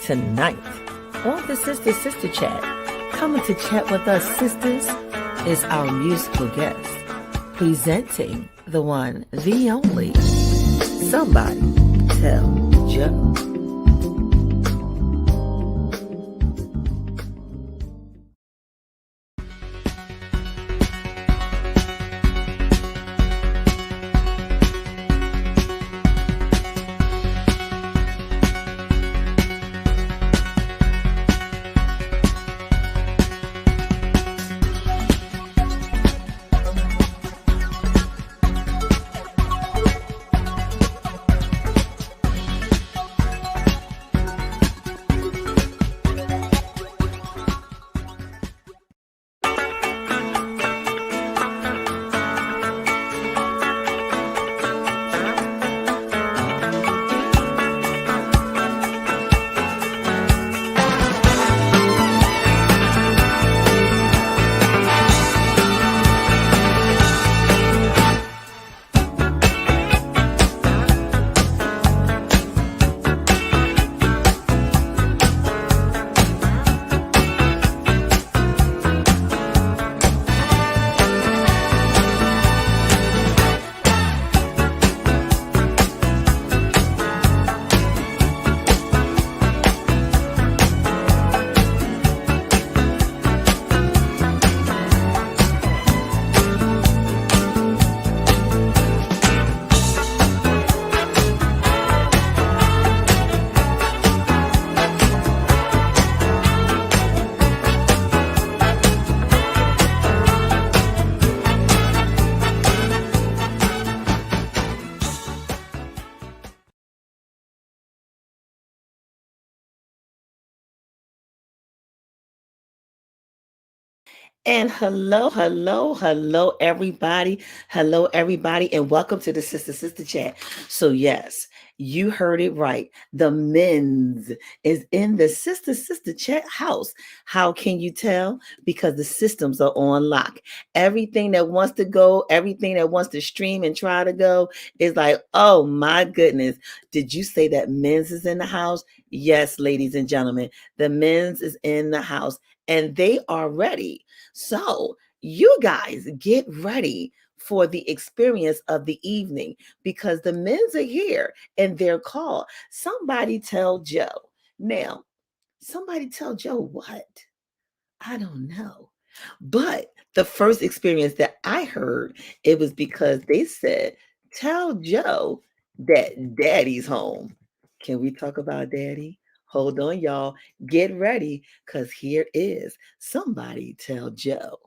tonight on the Sister Chat. Coming to chat with us sisters is our musical guest, presenting the one, the only, Somebody Tell Joe. And hello, everybody. Hello, everybody, and welcome to the Sister Chat. So, yes, you heard it right. The men's is in the Sister Chat house. How can you tell? Because the systems are on lock. Everything that wants to go, everything that wants to stream and try to go is like, oh my goodness. Did you say that men's is in the house? Yes, ladies and gentlemen, the men's is in the house and they are ready. So you guys get ready for the experience of the evening because the men's are here and they're called Somebody Tell Joe. Now, somebody tell Joe what? I don't know. But the first experience that I heard, it was because they said, tell Joe that daddy's home. Can we talk about daddy? Hold on, y'all. Get ready because here is Somebody Tell Joe.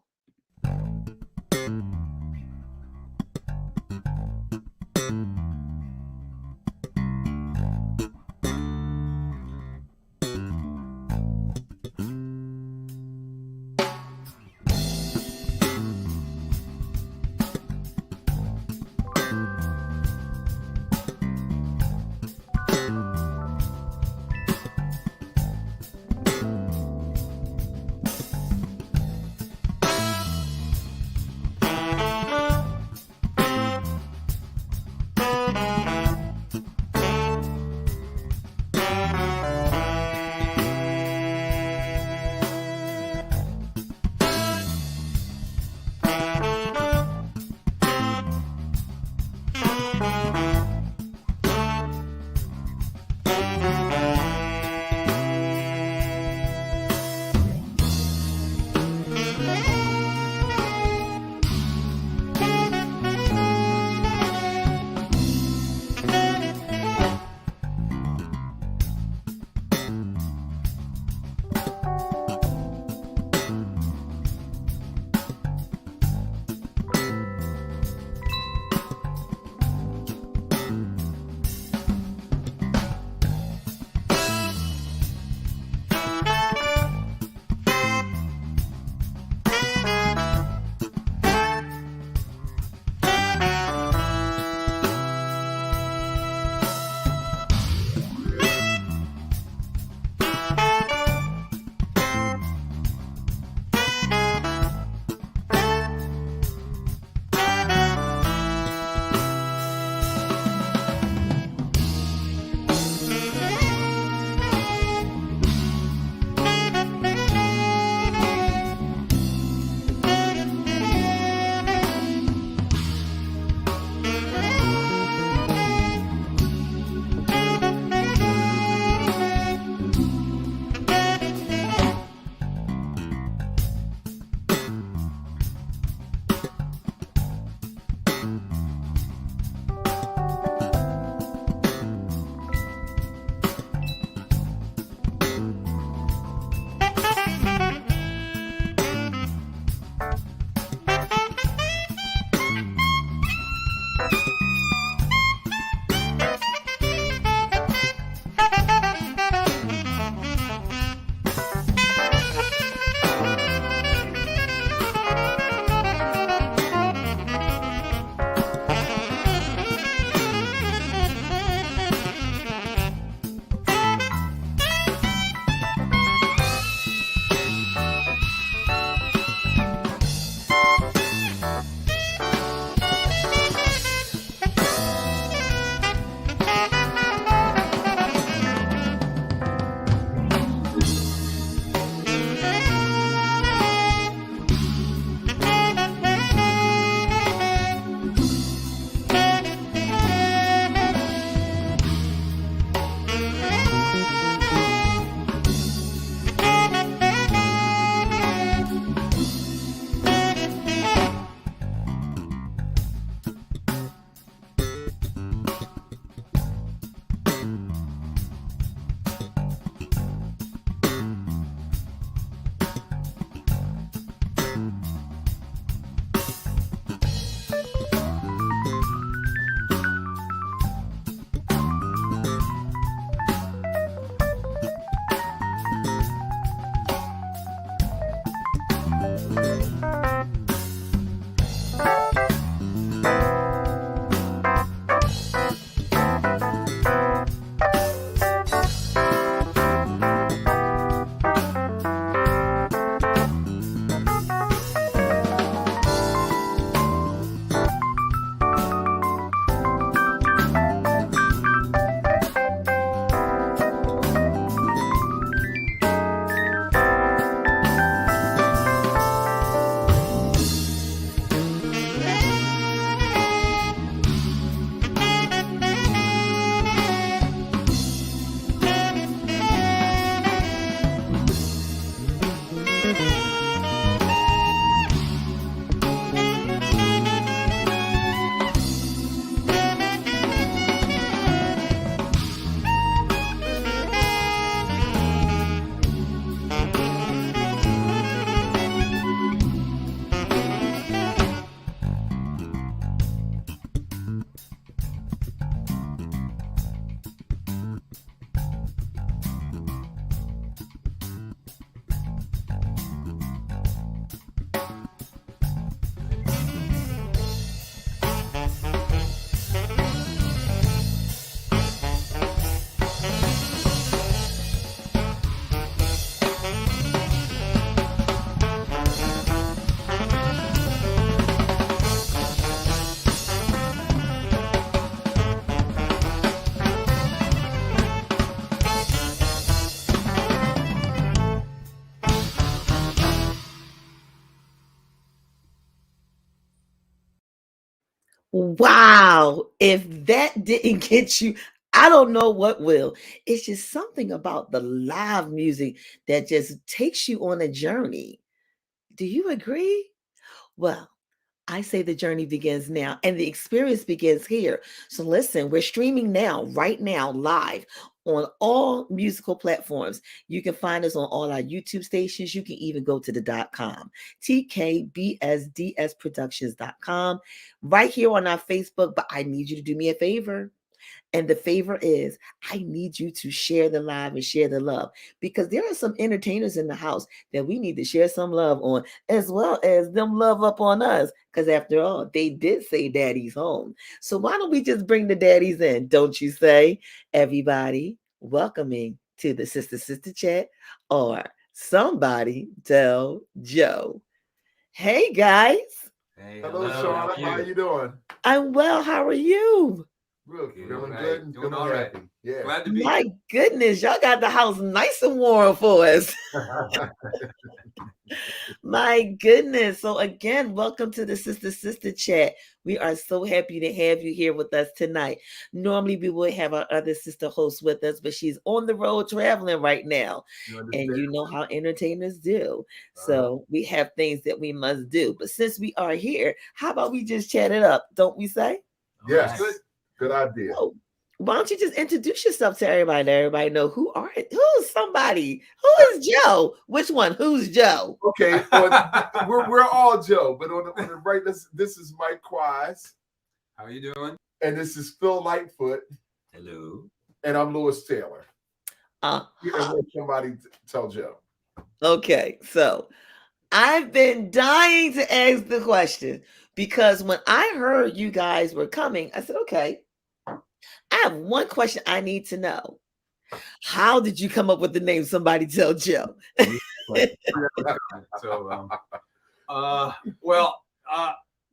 Wow. If that didn't get you, I don't know what will. It's just something about the live music that just takes you on a journey. Do you agree? Well, I say the journey begins now and the experience begins here. So listen, we're streaming now, right now, live on all musical platforms. You can find us on all our YouTube stations. You can even go to the .com, tkbsdsproductions.com, right here on our Facebook. But I need you to do me a favor. And the favor is, I need you to share the live and share the love because there are some entertainers in the house that we need to share some love on, as well as them love up on us. Because after all, they did say daddy's home. So why don't we just bring the daddies in? Don't you say? Everybody, welcoming to the Sister Chat, or somebody tell Joe. Hey guys. Hey, Hello, Sean. How you doing? I'm well. How are you? Real Feeling feeling right. good and Doing feeling all right. happy. Yeah. Glad to be My here. goodness, y'all got the house nice and warm for us. My goodness. So again, welcome to the Sister Chat. We are so happy to have you here with us tonight. Normally we would have our other sister host with us, but she's on the road traveling right now. You And understand? you know how entertainers do. Uh-huh. So we have things that we must do. But since we are here, how about we just chat it up, don't we say? Yes. Good. Good idea. Oh, why don't you just introduce yourself to everybody? Let everybody know who's somebody. Who is Joe? Which one? Who's Joe? Okay. We're all Joe, but on the right, this is Mike Quise, How you doing? and this is Phil Lightfoot, Hello. and I'm Lewis Taylor. Uh, And let somebody tell Joe. okay, so I've been dying to ask the question because when I heard you guys were coming, I said, okay, I have one question I need to know. How did you come up with the name Somebody Tell Joe? So, well,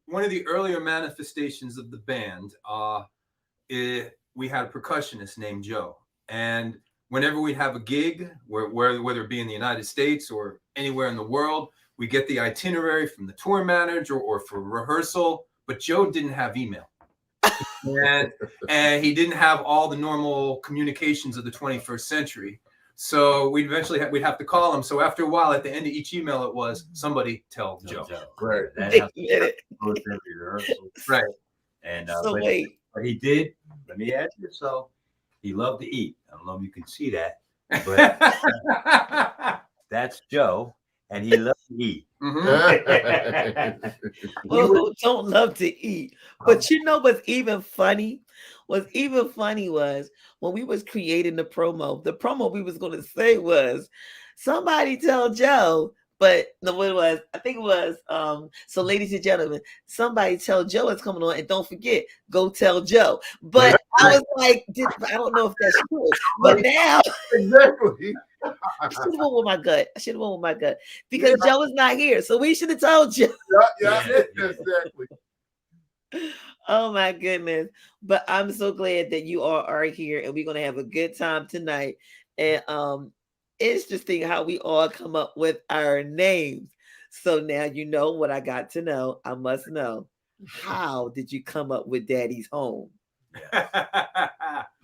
one of the earlier manifestations of the band, we had a percussionist named Joe, and whenever we have a gig, whether it be in the United States or anywhere in the world, we get the itinerary from the tour manager or for rehearsal. But Joe didn't have email, and he didn't have all the normal communications of the 21st century. So we'd have to call him. So after a while, at the end of each email, it was somebody tell Joe. Right. Wait a minute. Right. And So wait. but he did. Let me ask you. So he loved to eat. I don't know if you can see that, but that's Joe, and he loved to eat. Mhm. Well, who don't love to eat? But you know what's even funny? What's even funny was when we was creating the promo we was going to say was somebody tell Joe, but no, what it was, I think it was, so ladies and gentlemen, somebody tell Joe it's coming on, and don't forget, go tell Joe. But I was like, I don't know if that's true, but now Exactly. I should have went with my gut. I should have went with my gut because Joe is not here, so we should have told you. Yeah, Yeah. exactly. Oh my goodness. But I'm so glad that you all are here and we're gonna have a good time tonight. And interesting how we all come up with our names. So now you know what I got to know. I must know. How did you come up with Daddy's Home?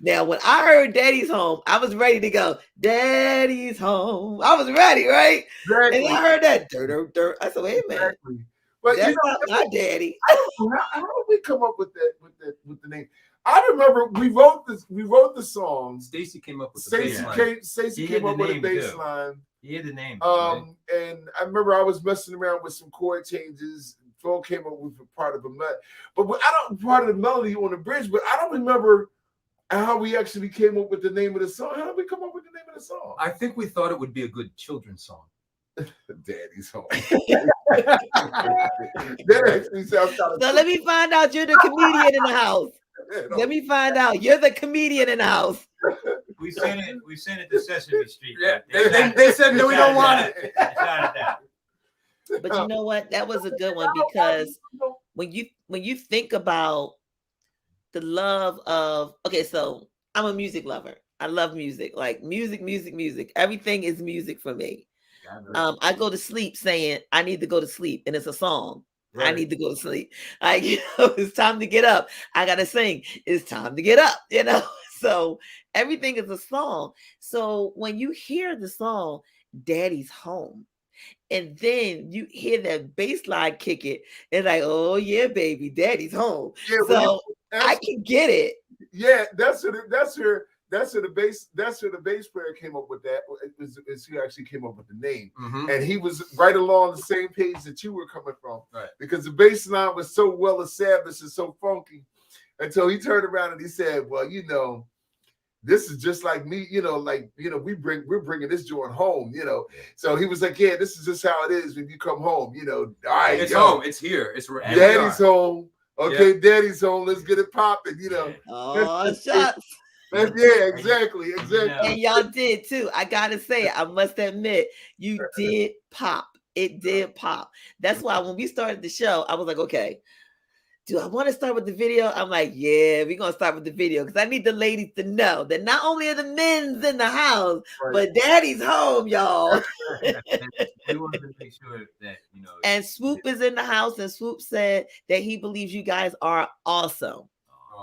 Now, when I heard Daddy's Home, I was ready to go. Daddy's Home. I was ready, right? Exactly. And I heard that dirt. I said, wait a minute. Exactly. But That's you know, not my daddy. I don't know how did we come up with the name? I remember we wrote the songs. Stacy came up with the bass line. Stacey He came had up the with a name, bass too. line. He had the name. And I remember I was messing around with some chord changes. Phil came up with a part of the melody, part of the melody on the bridge, but I don't remember how we actually came up with the name of the song. How did we come up with the name of the song? I think we thought it would be a good children's song. Daddy's Home. That actually sounds kind of So let me find out you're the comedian in the house. Let me find out you're the comedian in the house. We sent it to Sesame Street. Yeah, they said no, we don't want it. But you know what? That was a good one because when you think about the love of, okay, so I'm a music lover. I love music, like music. Everything is music for me. I go to sleep saying I need to go to sleep, and it's a song. I Right. need to go to sleep. Like, it's time to get up. I gotta sing. It's time to get up, So everything is a song. So when you hear the song, Daddy's Home, and then you hear that bass line kick it, it's like, oh yeah, baby, Daddy's home. Yeah, So I can get it. yeah, that's where the bass player came up with that. Is who actually came up with the name, and he was right along the same page that you were coming from, Right. because the bass line was so well established and so funky, until he turned around and he said, "Well, this is just like me, we're bringing this joint home, So he was like, "Yeah, this is just how it is when you come home, All right, It's home. It's here. It's right. Daddy's home. Okay, Daddy's home. Let's get it popping, Oh, shucks. Yeah, exactly. And y'all did too. I gotta say, I must admit, you did pop. It did pop. That's why when we started the show, I was like, okay, do I want to start with the video? I'm like, yeah, we're gonna start with the video, because I need the ladies to know that not only are the men's in the house, but Daddy's home, y'all. We wanted to make sure that And Swoop is in the house, and Swoop said that he believes you guys are awesome.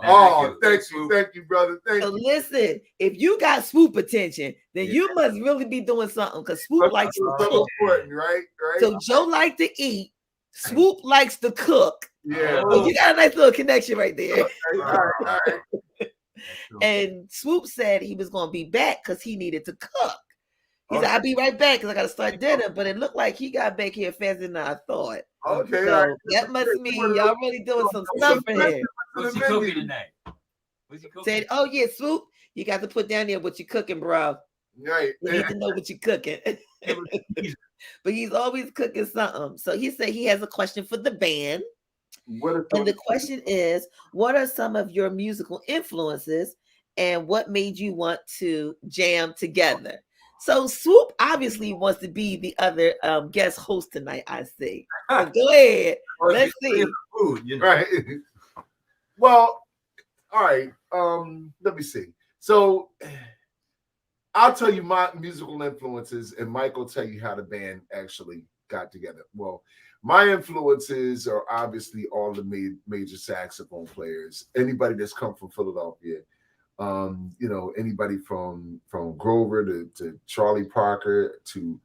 Thank you, brother. Thank So you. listen, if you got Swoop attention, then you must really be doing something, because Swoop likes to cook. Important, right? So Joe likes to eat. Swoop likes to cook. Yeah. So you got a nice little connection right there. All right. And Swoop said he was going to be back because he needed to cook. He said, I'll be right back because I got to start dinner. But it looked like he got back here faster than I thought. Okay. So All right. that must mean y'all really doing some stuff for him. What's he cooking tonight? Said, oh yeah, Swoop, you got to put down there what you're cooking, bro. Right. We need to know what you're cooking. But he's always cooking something. So he said he has a question for the band. And the question is, what are some of your musical influences and what made you want to jam together? So Swoop obviously wants to be the other guest host tonight, I see. So go ahead. Let's see. Food, Right. Well, all right. Let me see. So I'll tell you my musical influences, and Mike will tell you how the band actually got together. Well, my influences are obviously all the major saxophone players. Anybody that's come from Philadelphia, anybody from Grover to Charlie Parker to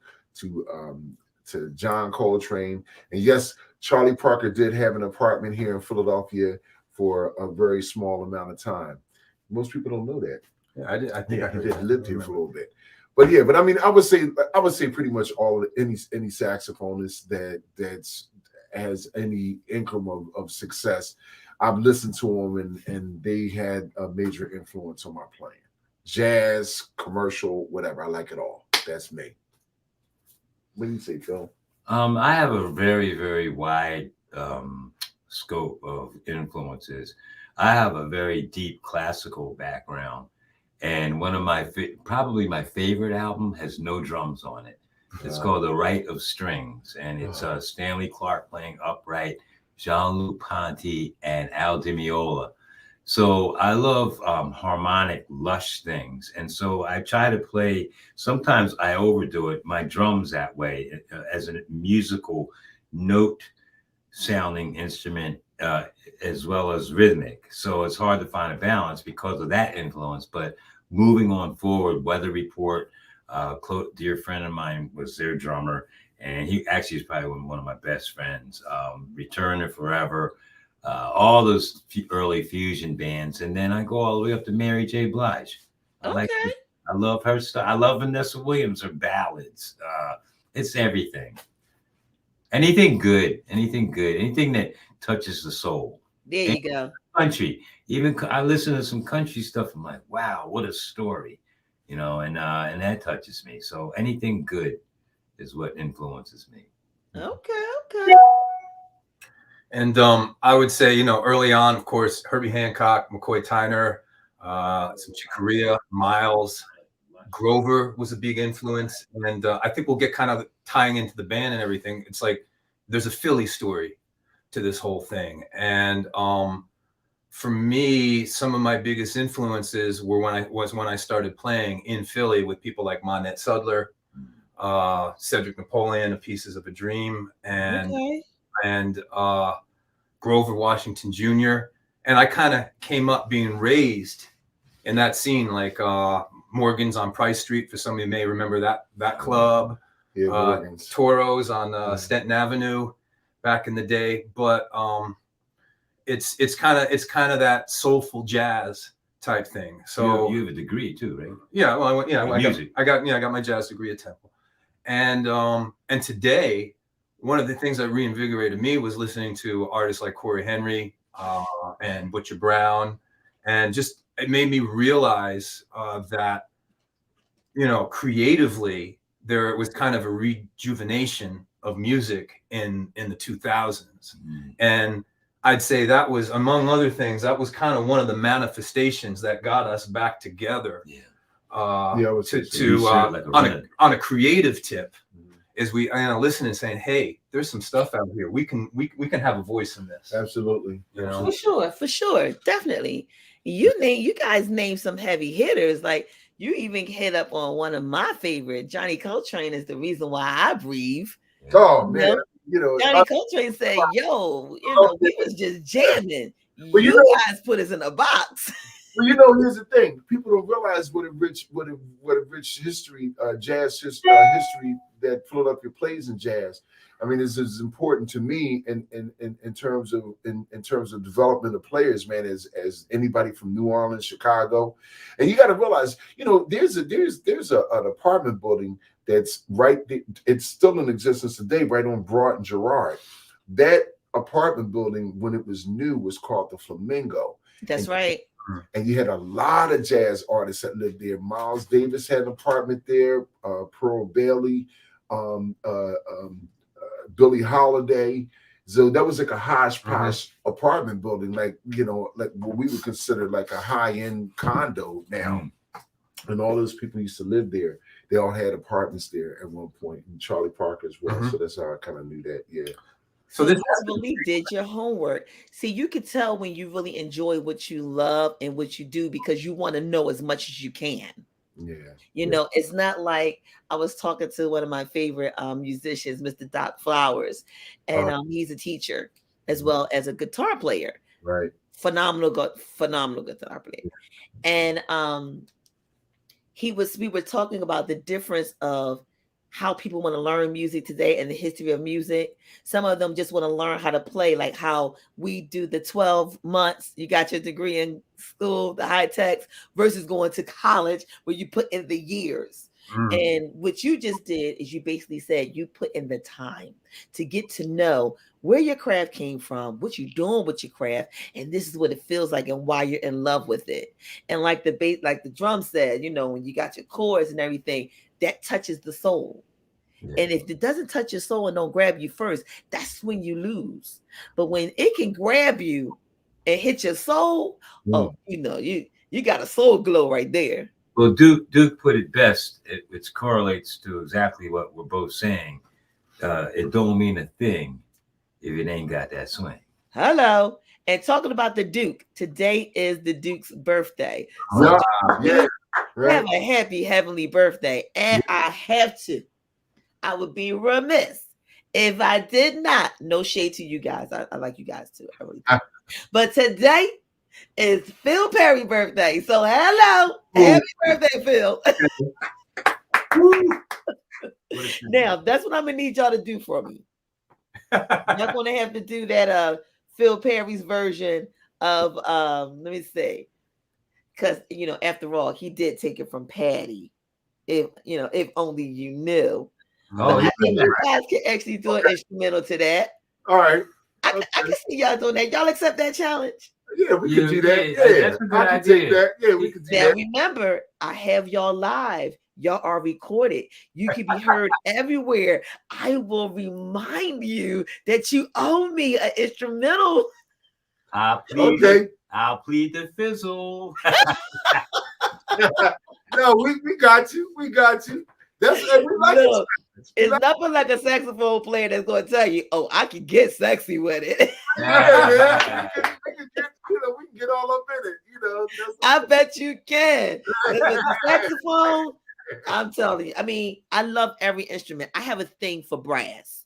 John Coltrane. And yes, Charlie Parker did have an apartment here in Philadelphia for a very small amount of time. Most people don't know that. Yeah, I did. I think I he heard did that. lived here for a little bit. But I mean, I would say pretty much all of any saxophonist that has any income of success, I've listened to them and they had a major influence on my playing. Jazz, commercial, whatever. I like it all. That's me. What do you say, Phil? I have a very, very wide scope of influences. I have a very deep classical background. And one of my probably my favorite album has no drums on it. It's called The Rite of Strings, and it's Stanley Clarke playing upright, Jean-Luc Ponty, and Al Di Meola. So I love harmonic, lush things, and so I try to play. Sometimes I overdo it. My drums that way as a musical note-sounding instrument, as well as rhythmic. So it's hard to find a balance because of that influence. But moving on forward, Weather Report, dear friend of mine was their drummer, and he actually is probably one of my best friends. Return to Forever, all those early fusion bands, and then I go all the way up to Mary J. Blige. I love her stuff. I love Vanessa Williams, her ballads. It's everything. Anything good, anything that touches the soul. There you go. Country. Even I listen to some country stuff. I'm like, wow, what a story, and that touches me. So anything good is what influences me. Okay. And I would say, early on, of course, Herbie Hancock, McCoy Tyner, some Chick Corea, Miles, Grover was a big influence. And I think we'll get kind of tying into the band and everything. It's like there's a Philly story to this whole thing. And for me, some of my biggest influences were when I started playing in Philly with people like Monette Sudler, Cedric Napoleon of Pieces of a Dream, and and Grover Washington Jr. And I kind of came up being raised in that scene, like Morgan's on Price Street, for some of you may remember that club. Yeah, Morgan's. Toros on Stenton Avenue back in the day. But it's kind of that soulful jazz type thing. So you have a degree too, right? Yeah, well, I got my jazz degree at Temple, and today one of the things that reinvigorated me was listening to artists like Corey Henry and Butcher Brown, and just it made me realize that creatively there was kind of a rejuvenation of music in the 2000s, and I'd say that was, among other things, that was kind of one of the manifestations that got us back together. On a creative tip, is we listen and saying, hey, there's some stuff out here. We can have a voice in this. Absolutely. For sure, definitely. You guys name some heavy hitters. Like you even hit up on one of my favorite. Johnny Coltrane is the reason why I breathe. Oh man. Johnny Coltrane said, "Yo, we was just jamming. But you guys put us in a box." Well, here's the thing: people don't realize what a rich history, jazz history that flowed up your plays in jazz. I mean, this is important to me in terms of development of players, man. As anybody from New Orleans, Chicago, and you got to realize, there's an apartment building that's right. It's still in existence today, right on Broad and Girard. That apartment building, when it was new, was called the Flamingo. That's right. And you had a lot of jazz artists that lived there. Miles Davis had an apartment there. Pearl Bailey, Billie Holiday. So that was like a hodgepodge apartment building, like what we would consider like a high-end condo now. And all those people used to live there. They all had apartments there at one point, and Charlie Parker as well. So that's how I kind of knew that. Yeah. So this really did your homework. See, you could tell when you really enjoy what you love and what you do because you want to know as much as you can. Yeah. It's not like I was talking to one of my favorite musicians, Mr. Doc Flowers, and he's a teacher as well as a guitar player. Right. Phenomenal guitar player. And we were talking about the difference of how people want to learn music today and the history of music. Some of them just want to learn how to play, like how we do the 12 months. You got your degree in school, the high techs, versus going to college where you put in the years. And what you just did is you basically said you put in the time to get to know where your craft came from, what you're doing with your craft, and this is what it feels like and why you're in love with it. And like the bass, like the drum said, when you got your chords and everything, that touches the soul. And if it doesn't touch your soul and don't grab you first, that's when you lose. But when it can grab you and hit your soul, you got a soul glow right there. Well, Duke put it best. It correlates to exactly what we're both saying. It don't mean a thing if it ain't got that swing. Hello. And talking about the Duke, today is the Duke's birthday. So have a happy heavenly birthday. And I would be remiss if I did not. No shade to you guys. I like you guys too. I really do. But today is Phil Perry's birthday. So hello. Happy birthday, Phil. Now, that's what I'm going to need y'all to do for me. I'm going to have to do that Phil Perry's version of, let me see. Because, after all, he did take it from Patty. If only you knew. Oh, I think you guys can actually do an instrumental to that. All right. I can see y'all doing that. Y'all accept that challenge? Yeah, we can do that. Yeah, that's a good I can idea. take that. Yeah, we can do Now that. remember, I have y'all live. Y'all are recorded. You can be heard everywhere. I will remind you that you owe me an instrumental. I'll plead the fizzle. No, we got you. We got you. That's we like Look, it's nothing like a saxophone player that's going to tell you, "Oh, I can get sexy with it." Yeah, we can get all up in it. I bet you can. The saxophone, I'm telling you. I mean, I love every instrument. I have a thing for brass.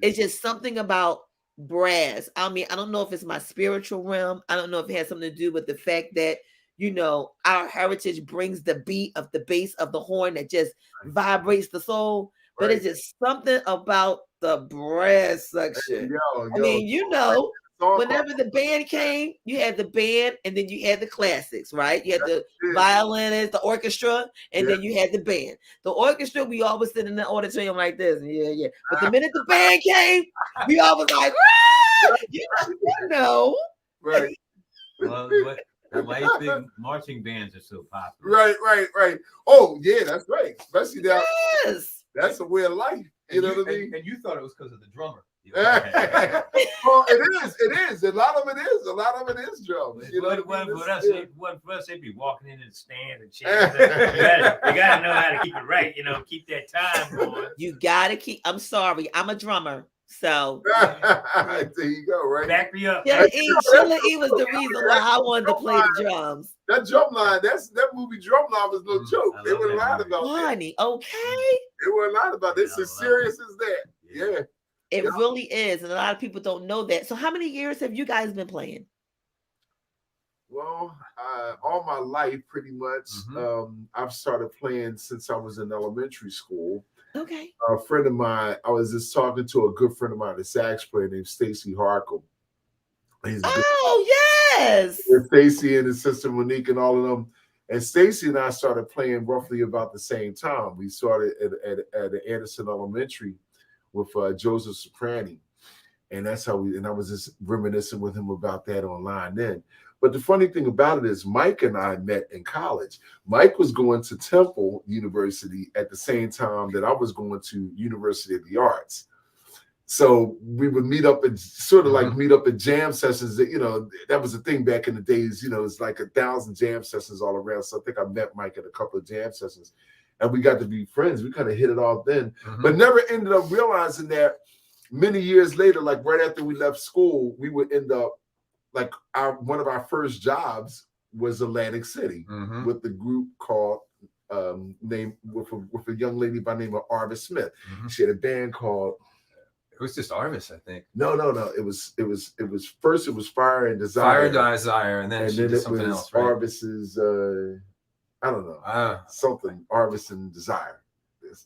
It's just something about brass. I mean, I don't know if it's my spiritual realm. I don't know if it has something to do with the fact that, you know, our heritage brings the beat of the bass of the horn that just vibrates the soul. But it's just something about the brass section. I mean, you know, whenever the band came, you had the band and then you had the classics, right? You had the violinists, the orchestra, and then you had the band. The orchestra, we always sit in the auditorium like this. Yeah. But the minute the band came, we all was like, you know. Right. Well, why you think marching bands are so popular? Right. Oh, yeah, that's right. Especially now. Yes. That's a way of life. You know what I mean? And you thought it was because of the drummer. Well, it is. A lot of it is drums. You know what for us, they'd be walking in and stand and chanting. You gotta know how to keep it right, you know, keep that time going. You gotta keep. I'm sorry, I'm a drummer. So there you go, right? Back me up. Sheila E was the reason why I wanted to play the drums. That drum line, that movie Drum Line was no joke. They were lying about that. Okay. They were lying about this. As serious as that. Yeah. It really is. And a lot of people don't know that. So how many years have you guys been playing? Well, all my life, pretty much. I've started playing since I was in elementary school. Okay. A friend of mine, I was just talking to a good friend of mine, a sax player named Stacy Harkle. Yes. Stacy and his sister Monique and all of them. And Stacy and I started playing roughly about the same time. We started at Anderson Elementary with Joseph Soprani. And that's how and I was just reminiscing with him about that online then. But the funny thing about it is Mike and I met in college. Mike was going to Temple University at the same time that I was going to University of the Arts. So we would meet up and sort of like meet up at jam sessions. That, you know, that was a thing back in the days. You know, it's like 1,000 jam sessions all around. So I think I met Mike at a couple of jam sessions, and we got to be friends. We kind of hit it off then, but never ended up realizing that many years later, like right after we left school, we would end up like one of our first jobs was Atlantic City with the group called named with a young lady by the name of Arvis Smith. She had a band called. It was just Arvis, I think. No. It was first it was Fire and Desire. Fire and Desire, and then it was else, right? Arvis's I don't know. Something Arvis and Desire.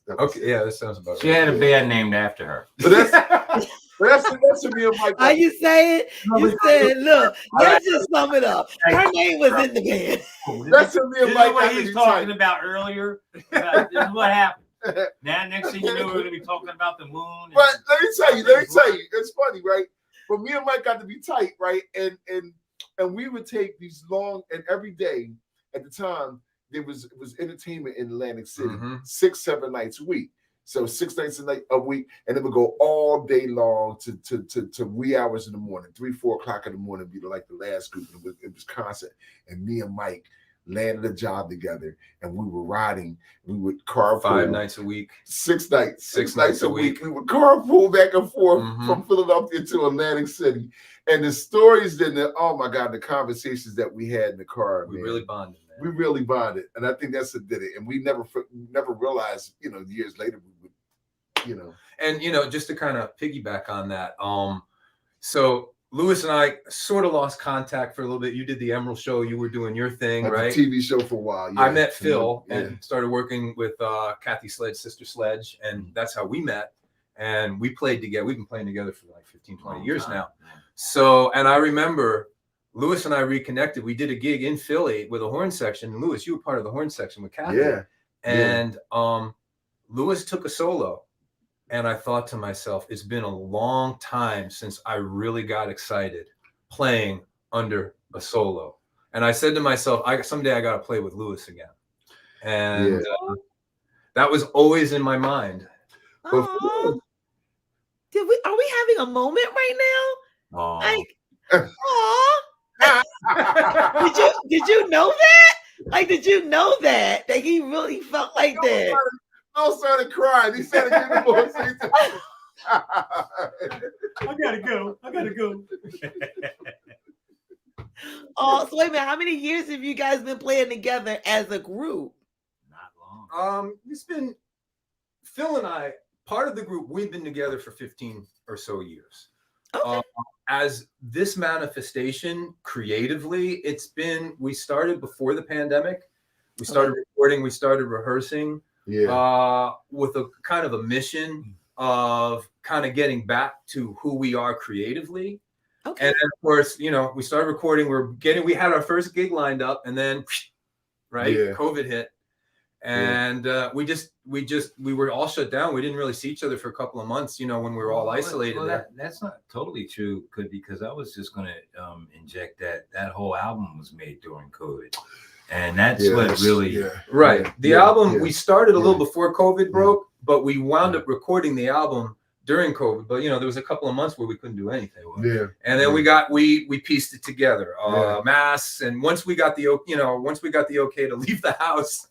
Okay, yeah, that sounds about right. She had a band named after her. But that's me and Mike. How you say it? You said, look, let's just sum it up. Her name was in the band. That's me and Mike. What he's talking about earlier. This is what happened. Now, next thing you know, we're going to be talking about the moon. But let me tell you, it's funny, right? But me and Mike got to be tight, right? And we would take these long, and every day at the time, it was entertainment in Atlantic City, 6-7 nights a week. So 6 nights a week, and it would go all day long to wee hours in the morning, 3-4 o'clock in the morning, be like the last group. It was constant. And me and Mike landed a job together, and we were riding. We would carpool 5 nights a week, 6 nights, 6 nights a week. We would carpool back and forth from Philadelphia to Atlantic City, and the stories oh my God, the conversations that we had in the car. We really bonded. We really bonded, and I think that's what did it. And we never realized, years later we would, And just to kind of piggyback on that, so Louis and I sort of lost contact for a little bit. You did the Emerald Show. You were doing your thing, right? TV show for a while. Yeah. I met Phil and started working with Kathy Sledge, Sister Sledge, and that's how we met. And we played together. We've been playing together for like 15, 20 years now. So, and I remember Louis and I reconnected. We did a gig in Philly with a horn section. Louis, you were part of the horn section with Kathy. Yeah. And Louis took a solo. And I thought to myself, it's been a long time since I really got excited playing under a solo. And I said to myself, someday I got to play with Louis again. And that was always in my mind. Are we having a moment right now? Did you know that? Like, did you know that he really felt like that? Phil started crying. He started getting more. I gotta go. Oh, so wait a minute. How many years have you guys been playing together as a group? Not long. It's been Phil and I part of the group, we've been together for 15 or so years. Okay. As this manifestation creatively, we started before the pandemic. We started recording, we started rehearsing with a kind of a mission of kind of getting back to who we are creatively. Okay. And then, of course, we started recording. We had our first gig lined up, and then, COVID hit, and we were all shut down. We didn't really see each other for a couple of months. When we were all isolated. Well, that's not totally true, because I was just going to inject that whole album was made during COVID, and that's what really right. The album we started a little before COVID broke, but we wound up recording the album during COVID. But there was a couple of months where we couldn't do anything. And then we pieced it together, masks, and once we got the okay to leave the house,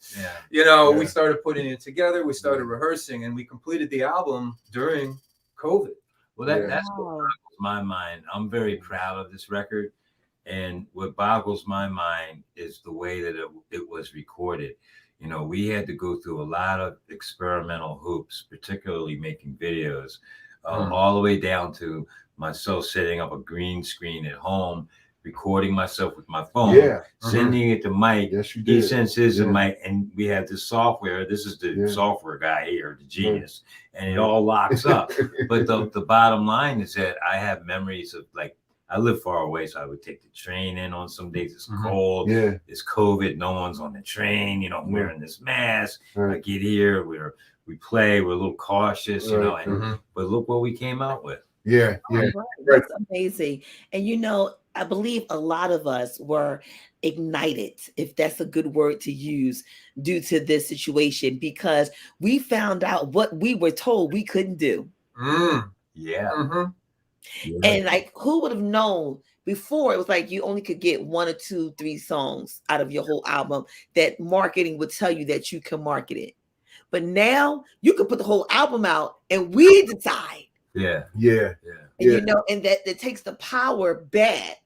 we started putting it together. We started rehearsing, and we completed the album during COVID. Well, that's what boggles my mind. I'm very proud of this record, and what boggles my mind is the way that it was recorded. We had to go through a lot of experimental hoops, particularly making videos, all the way down to myself setting up a green screen at home, recording myself with my phone, sending it to Mike. Yes, you did. He sends his to Mike, and we have this software. This is the software guy here, the genius, and it all locks up. But the bottom line is that I have memories of, like, I live far away, so I would take the train in on some days. It's cold. It's COVID. No one's on the train. I'm wearing this mask. I get here. We play. We're a little cautious, but look what we came out with. That's amazing. And I believe a lot of us were ignited, if that's a good word to use, due to this situation, because we found out what we were told we couldn't do. And like, who would have known before? It was like you only could get 1 or 2, 3 songs out of your whole album, that marketing would tell you that you can market it. But now you can put the whole album out and we decide. And And that takes the power back.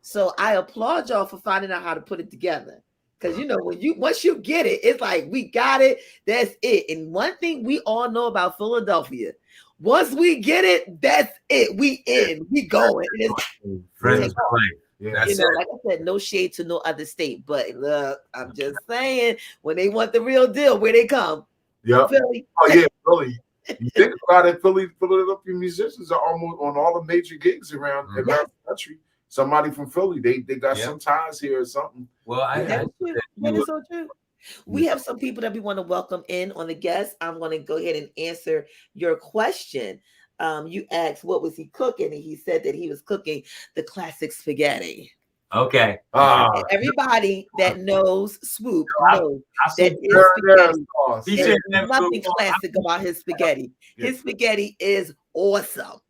So I applaud y'all for finding out how to put it together. Because once you get it, it's like, we got it. That's it. And one thing we all know about Philadelphia, once we get it, that's it. We in. We going. Friends like I said, no shade to no other state. But look, I'm just saying, when they want the real deal, where they come. Philly. Philly. You think about it, Philadelphia musicians are almost on all the major gigs around the country. Somebody from Philly, they got some ties here or something. Well, that is so true. We have some people that we want to welcome in on the guest. I'm going to go ahead and answer your question. You asked, what was he cooking? And he said that he was cooking the classic spaghetti. Okay. Everybody that knows Swoop knows that there's nothing classic about his spaghetti. His spaghetti is awesome.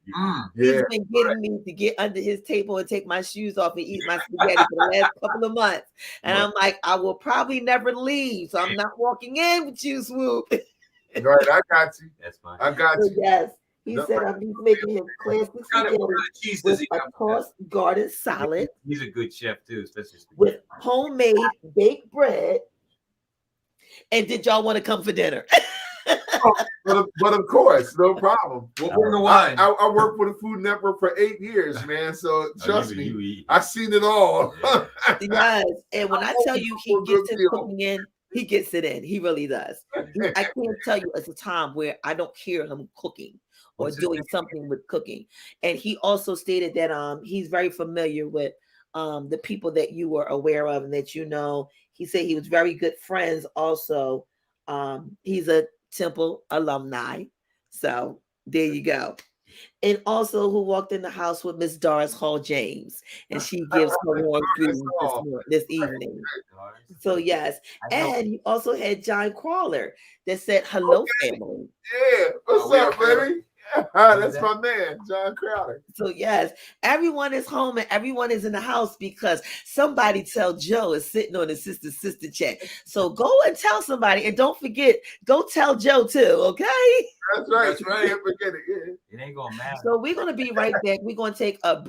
He's been getting me to get under his table and take my shoes off and eat my spaghetti for the last couple of months. And I'm like, I will probably never leave. So I'm not walking in with you, Swoop. Right, I got you. That's fine. I got you. Yes. He said he's making his classic spaghetti with a tossed garden salad. He's a good chef too, especially with homemade baked bread. And did y'all want to come for dinner? But of course, no problem. We'll bring the wine. I worked for the Food Network for 8 years, man. So trust me, I've seen it all. Yes, and when I tell you he gets his cooking in, he gets it in. He really does. I can't tell you it's a time where I don't hear him cooking or doing something with cooking. And he also stated that he's very familiar with the people that you were aware of and that he said he was very good friends also. He's a Temple alumni. So there you go. And also who walked in the house with Miss Doris Hall James, and she gives her warm greetings this evening. So yes, and you also had John Crawler that said hello, family. Yeah, what's up, baby? That's my man, John Crowder. So yes, everyone is home and everyone is in the house because somebody tell Joe is sitting on the sister chat. So go and tell somebody, and don't forget, go tell Joe too, okay? That's right. That's right. Can't forget it. Yeah. It ain't gonna matter. So we're gonna be right back. We're gonna take a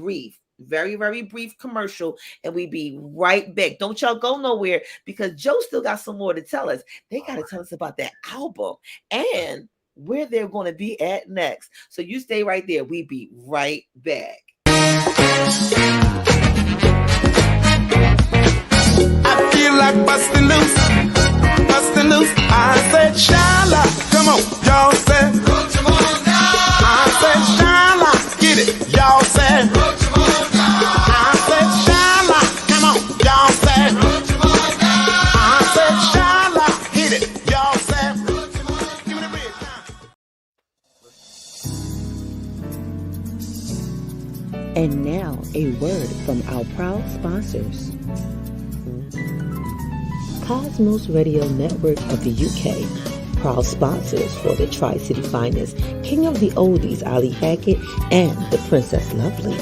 very, very brief commercial, and we be right back. Don't y'all go nowhere because Joe still got some more to tell us. They gotta tell us about that album and where they're going to be at next. So you stay right there. We be right back. I feel like busting loose, busting loose. I said, Shala, come on, y'all said. I said, Shala, get it, y'all said. I said, Shala, come on, y'all said. I said, Shala, hit it, y'all said. Give me the bridge now. And now a word from our proud sponsors. Cosmos Radio Network of the UK, proud sponsors for the Tri-City Finest, King of the Oldies, Ali Hackett, and the Princess Lovely.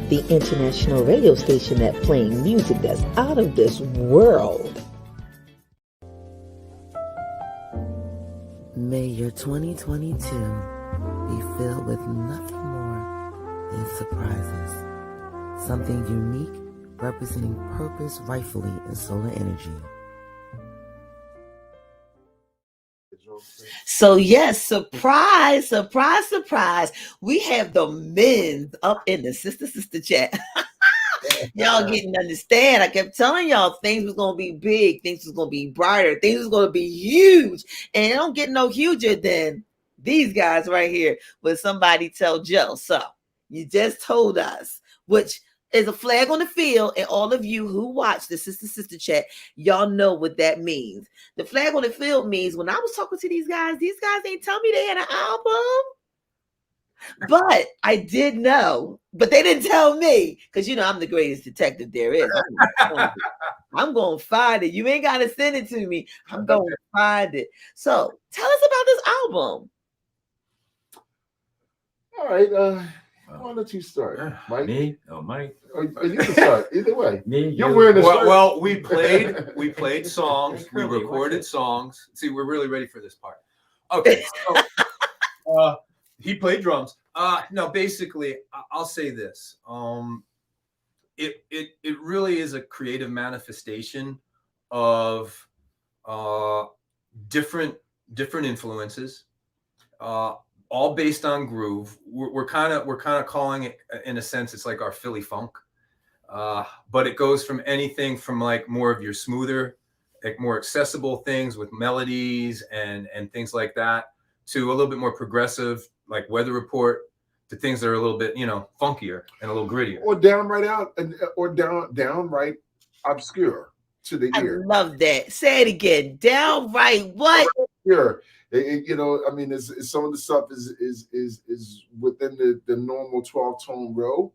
The international radio station that playing music that's out of this world. May your 2022 be filled with nothing more than surprises. Something unique representing purpose rightfully in solar energy. So yes, surprise, surprise, surprise. We have the men's up in the sister chat. Y'all getting to understand. I kept telling y'all things was gonna be big, things was gonna be brighter, things was gonna be huge. And it don't get no huger than these guys right here. But somebody tell Joe. So you just told us, which is a flag on the field, and all of you who watch the sister chat, y'all know what that means. The flag on the field means when I was talking to these guys ain't tell me they had an album. But I did know, but they didn't tell me, because you know I'm the greatest detective there is. I'm going to find it. You ain't got to send it to me. I'm going to find it. So tell us about this album. All right. Why don't you start, Mike? Me? Oh, Mike. Or you can start. Either way. Me? You're wearing a shirt. Well, we played songs, we recorded songs. See, we're really ready for this part. Okay, so he played drums. No, basically, I'll say this. It really is a creative manifestation of different influences. All based on groove. We're kind of calling it, in a sense, it's like our Philly funk, but it goes from anything from like more of your smoother, like more accessible things with melodies and things like that, to a little bit more progressive, like Weather Report, to things that are a little bit, you know, funkier and a little grittier, or downright obscure to the ear. I love that. Say it again. Downright what? Sure. You know, I mean, it's some of the stuff is within the normal 12-tone row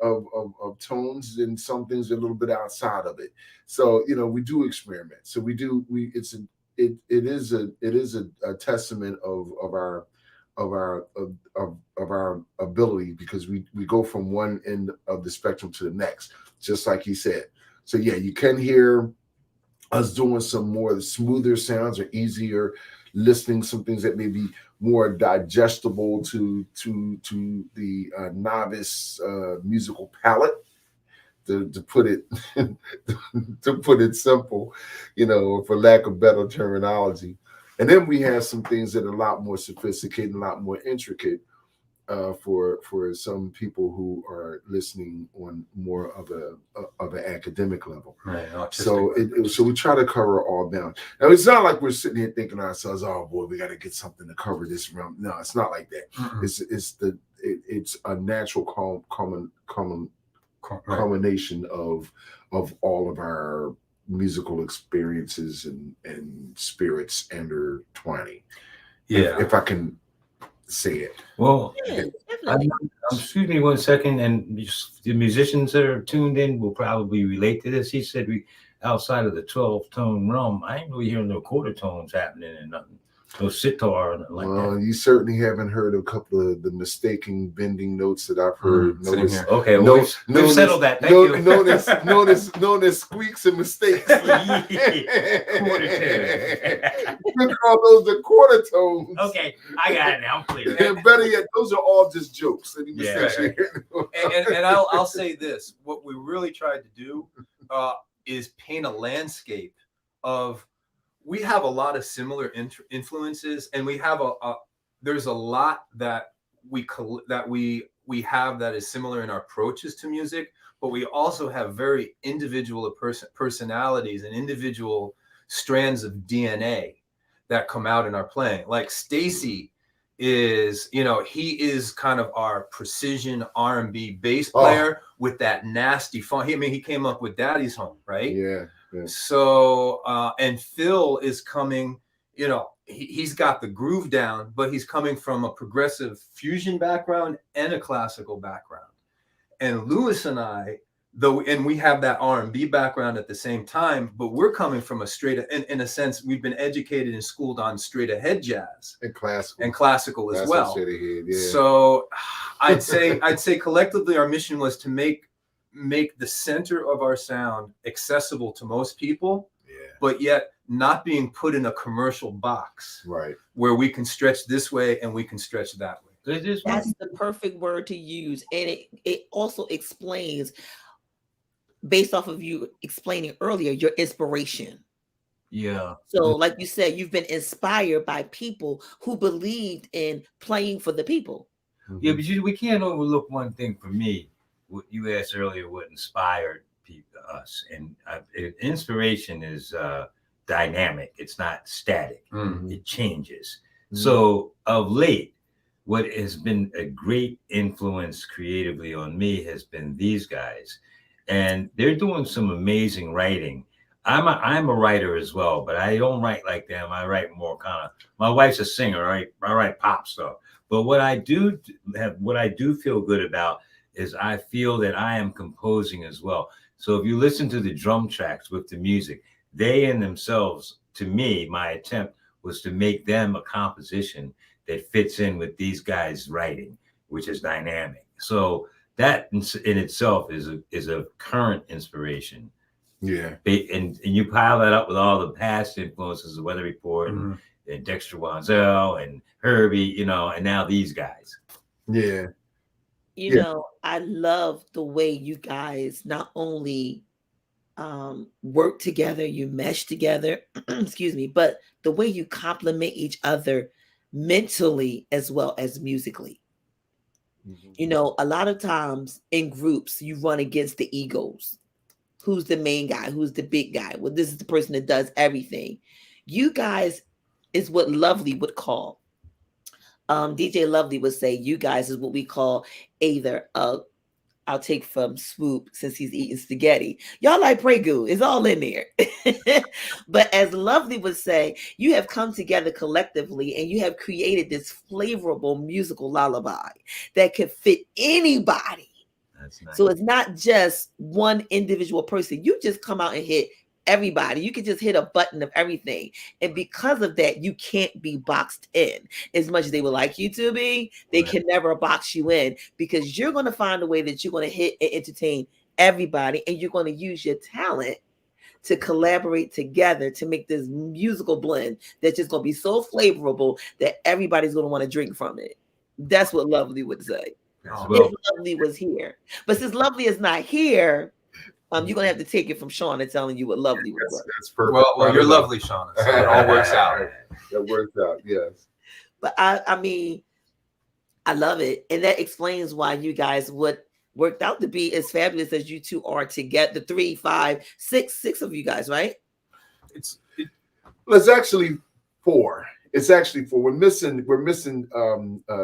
of tones, and some things are a little bit outside of it. So, you know, we do experiment. So it is a testament of our ability, because we go from one end of the spectrum to the next, just like he said. So yeah, you can hear us doing some more smoother sounds or easier listening, some things that may be more digestible to the novice musical palate, to put it simple, you know, for lack of better terminology. And then we have some things that are a lot more sophisticated, a lot more intricate for some people who are listening on more of an academic level. Right. So so we try to cover all down. Now it's not like we're sitting here thinking to ourselves, "Oh boy, we got to get something to cover this realm." No, it's not like that. Mm-hmm. It's a natural combination of all of our musical experiences and spirits intertwining. Yeah, if I can say it. Well, Yeah, excuse me 1 second, and the musicians that are tuned in will probably relate to this. He said we outside of the 12-tone realm, I ain't really hearing no quarter tones happening and nothing. No sitar or nothing like that. You certainly haven't heard a couple of the mistaken bending notes that I've heard. Okay, well, we've settled that. Thank you. Known as squeaks and mistakes. We call those the quarter tones. Okay, I got it now. I'm clear. And better yet, those are all just jokes. Yeah. and I'll say this: what we really tried to do is paint a landscape of we have a lot of similar influences, and we have there's a lot that we have that is similar in our approaches to music, but we also have very individual personalities and individual strands of DNA that come out in our playing. Like Stacy is, he is kind of our precision R&B bass player with that nasty funk. He came up with Daddy's Home, right? Yeah. So, and Phil is coming, he's got the groove down, but he's coming from a progressive fusion background and a classical background. And Lewis and I, and we have that R&B background at the same time, but we're coming from a in a sense, we've been educated and schooled on straight ahead jazz and classical as well. So I'd say collectively our mission was to make the center of our sound accessible to most people, but yet not being put in a commercial box, right? Where we can stretch this way and we can stretch that way. That's the perfect word to use, and it also explains, based off of you explaining earlier, your inspiration. Yeah. So, like you said, you've been inspired by people who believed in playing for the people. Yeah, but we can't overlook one thing for me. What you asked earlier, what inspired us, and inspiration is dynamic. It's not static. It changes. So of late, what has been a great influence creatively on me has been these guys, and they're doing some amazing writing. I'm a writer as well, but I don't write like them. I write more kind of. My wife's a singer, right? I write pop stuff. But what I do feel good about is I feel that I am composing as well. So if you listen to the drum tracks with the music, they in themselves, to me, my attempt was to make them a composition that fits in with these guys' writing, which is dynamic. So that in itself is a current inspiration. Yeah. And you pile that up with all the past influences of Weather Report and Dexter Wansel and Herbie, and now these guys. Yeah. I love the way you guys not only work together, you mesh together, excuse me, but the way you complement each other mentally as well as musically. A lot of times in groups, you run against the egos. Who's the main guy? Who's the big guy? Well, this is the person that does everything. You guys is what Lovely would call. DJ Lovely would say, you guys is what we call either I'll take from Swoop since he's eating spaghetti. Y'all like Prego. It's all in there. But as Lovely would say, you have come together collectively and you have created this flavorful musical lullaby that could fit anybody. That's nice. So it's not just one individual person. You just come out and hit everybody. You can just hit a button of everything. And because of that, you can't be boxed in. As much as they would like you to be, they can never box you in, because you're going to find a way that you're going to hit and entertain everybody. And you're going to use your talent to collaborate together to make this musical blend that's just going to be so flavorful that everybody's going to want to drink from it. That's what Lovely would say. If Lovely was here. But since Lovely is not here, you're going to have to take it from Shauna telling you what Lovely was. That's perfect. Well, you're lovely, Shauna. So it all works out. That works out, yes. But I mean, I love it. And that explains why you guys worked out to be as fabulous as you two are together. 3, 5, 6 of you guys, right? It's actually 4. It's actually 4. We're missing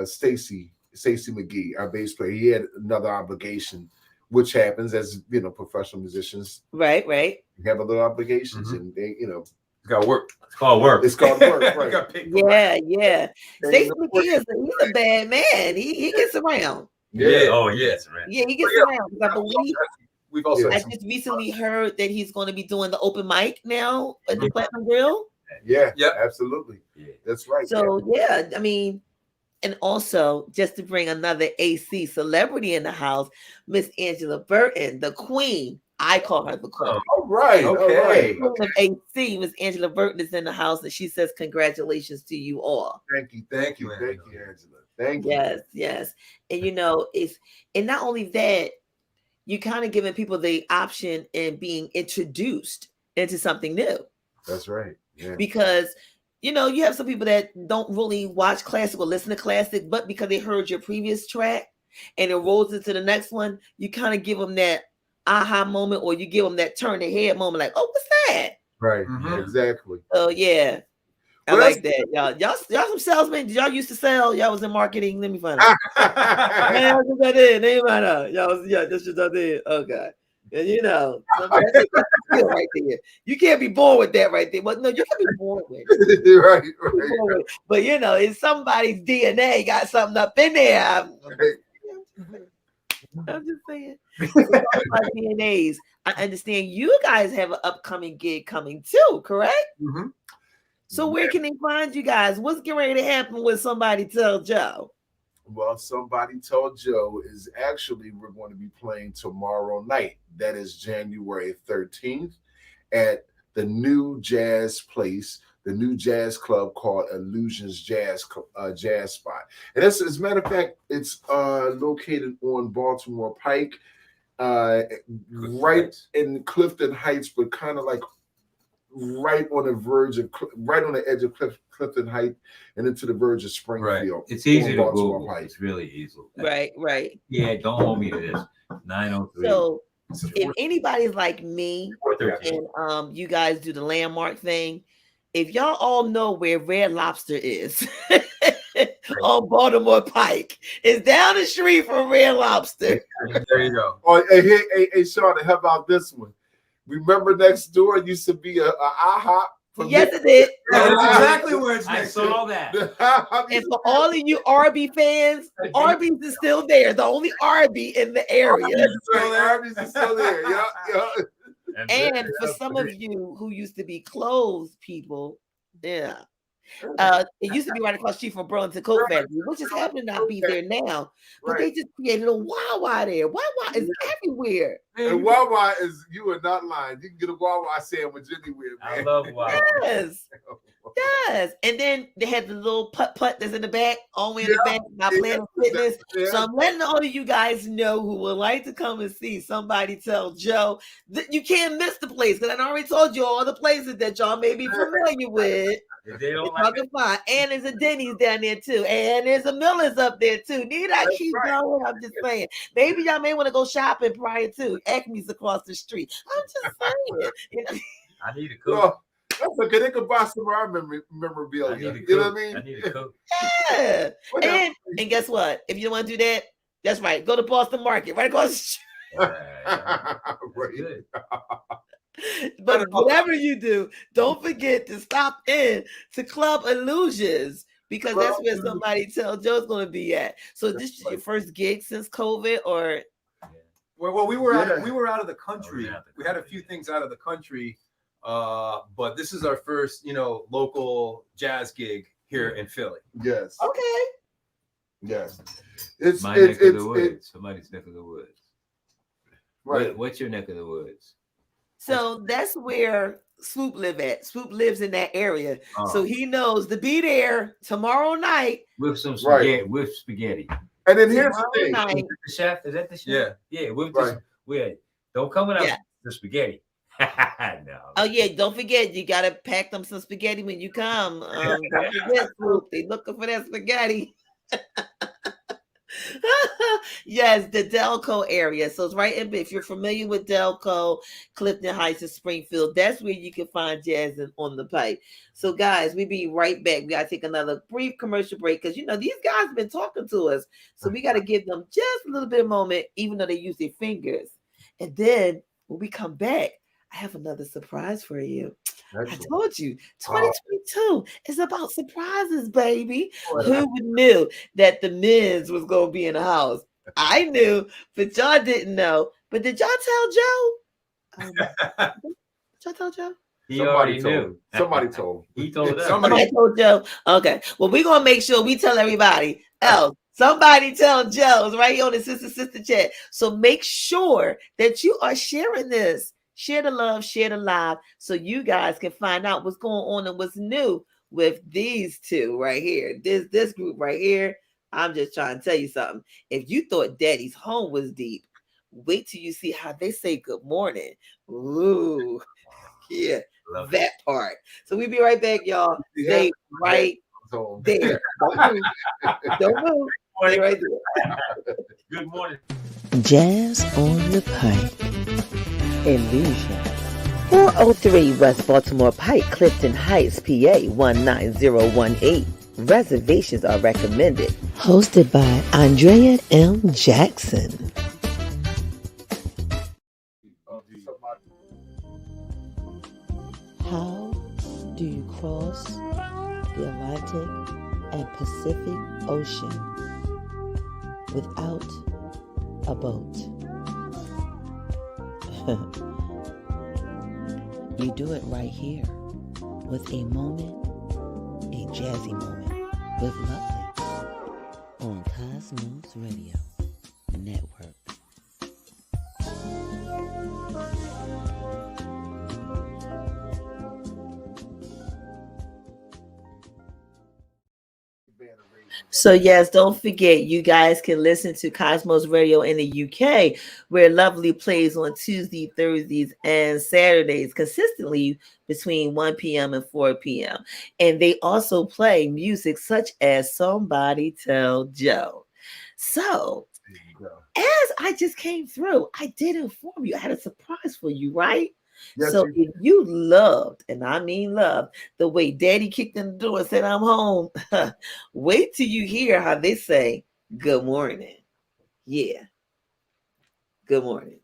Stacy McGee, our bass player. He had another obligation, which happens as professional musicians. Right. We have other obligations, and they, it's got work. It's called work. It's called work, right? Yeah. Stacy McGee he's a bad man. He gets around. Yeah. Oh, yes. Right. Yeah, he gets around. Because I believe we've also I just recently heard that he's going to be doing the open mic now at the Platinum Grill. Yeah, Yep. Absolutely. Yeah. That's right. So yeah, I mean. And also, just to bring another AC celebrity in the house, Miss Angela Burton, the queen. I call her the queen. All right. Okay. Queen of AC, Miss Angela Burton is in the house, and she says, "Congratulations to you all." Thank you, Angela. Thank you. Yes. And and not only that, you kind of giving people the option in being introduced into something new. That's right. Yeah. because you know you have some people that don't really watch classic or listen to classic, but because they heard your previous track and it rolls into the next one, you kind of give them that aha moment, or you give them that turn their head moment, like, oh, what's that? Right. Mhm. Exactly. So yeah, I Well, like that. Y'all some salesmen. Y'all used to sell. Y'all was in marketing. Let me find out. Yeah, that's what I did. Let me find out. Y'all was, yeah, that's what I did. Oh God. And you know, that's a skill right there. You can't be born with that right there. Well, no, you can be born with it. right. You can be born with it. But you know, it's somebody's DNA got something up in there. I'm just saying. So talking about DNAs, I understand you guys have an upcoming gig coming too, correct? Mhm. So where can they find you guys? What's getting ready to happen with Somebody Tell Joe? Well, Somebody Told Joe is actually, we're going to be playing tomorrow night. That is January 13th at the new jazz place, the new jazz club called Illusions Jazz Spot. And as a matter of fact, it's located on Baltimore Pike, right in Clifton Heights, but kind of like right on the verge of, right on the edge of Clifton Heights and into the verge of Springfield. It's easy on to Baltimore Google. Pike. It's really easy. Right. Yeah, don't hold me to this. 903. So if anybody's like me 413. and you guys do the landmark thing, if y'all all know where Red Lobster is on Baltimore Pike, it's down the street from Red Lobster. There you go. Oh, hey, Sean, how about this one? Remember next door used to be a IHOP? Yes, it did. Yeah, that's exactly where it's I next saw to. that. And for all of you Arby fans, Arby's is still there. The only Arby in the area. Arby's is still there. Yeah. And for some of you who used to be clothes people, yeah. It used to be right across the street from Burlington Coat Factory, which is happening to not be there now. But they just created a Wawa there. Wawa is everywhere. And Wawa is, you are not lying. You can get a Wawa sandwich anywhere, man. I love Wawa. Yes. And then they had the little putt that's in the back, all the way in the back, not Planet Fitness. So I'm letting all of you guys know who would like to come and see Somebody Tell Joe that you can't miss the place, because I already told you all the places that y'all may be familiar with. If they don't It's fucking fine. And there's a Denny's down there too. And there's a Miller's up there too. Need I keep going? I'm just saying. Maybe y'all may want to go shopping prior to. Acme's across the street. I'm just saying. You know? I need a cook. Well, that's okay. They could buy some of our I memorabilia. need a You know cook. what I mean? I need a cook. Yeah. And guess what? If you don't want to do that, that's right. Go to Boston Market right across the street. That's Right. good. But whatever you do, don't forget to stop in to Club Illusions, because that's where Somebody Tell Joe's going to be at. So this is your first gig since COVID, or? Well, we were out of the country. Oh, yeah. We had a few things out of the country, but this is our first, local jazz gig here in Philly. Yes. Okay. Yes. It's My neck of the woods. Somebody's neck of the woods. right. What's your neck of the woods? So that's where Swoop live at. Swoop lives in that area. Oh. So he knows to be there tomorrow night. With some Right. spaghetti. With spaghetti. And then here's the Tomorrow thing. night. Is that the chef? Is that the chef? Yeah. Yeah. With Right. don't come without Yeah. the spaghetti. No. Oh yeah, don't forget you gotta pack them some spaghetti when you come. Don't forget, Swoop. They looking for that spaghetti. Yes, the Delco area. So it's right in, if you're familiar with Delco, Clifton Heights, and Springfield, that's where you can find Jazz on the Pipe. So guys, we'll be right back. We gotta take another brief commercial break, because these guys have been talking to us. So we gotta give them just a little bit of moment, even though they use their fingers. And then when we come back, I have another surprise for you. I told you, 2022 is about surprises, baby. Who would knew that the men's was gonna be in the house? I knew, but y'all didn't know. But did y'all tell Joe? Did y'all tell Joe? He Somebody already told. knew. Somebody told. He told us. I told Joe. Okay. Well, we're gonna make sure we tell everybody else. Somebody tell Joe's right here on the Sister Chat. So make sure that you are sharing this. Share the love, share the live, so you guys can find out what's going on and what's new with these two right here. This group right here. I'm just trying to tell you something. If you thought Daddy's Home was deep, wait till you see how they say good morning. Ooh, yeah. Love it. That part. So we'll be right back, y'all. Yeah. Stay right So, there. Don't move. Don't move. Stay right there. Good morning. Jazz on the Pike. Illusion. 403 West Baltimore Pike, Clifton Heights, PA 19018. Reservations are recommended. Hosted by Andrea M. Jackson. How do you cross the Atlantic and Pacific Ocean without a boat? You do it right here with a moment, a jazzy moment with Lovely on Cosmos Radio Network. So yes, don't forget, you guys can listen to Cosmos Radio in the UK, where Lovely plays on Tuesday, Thursdays, and Saturdays consistently between 1 p.m. and 4 p.m. And they also play music such as Somebody Tell Joe. So as I just came through, I did inform you. I had a surprise for you, right? Yes, So if you loved, and I mean loved, the way Daddy kicked in the door and said, I'm home, wait till you hear how they say, good morning. Yeah. Good morning.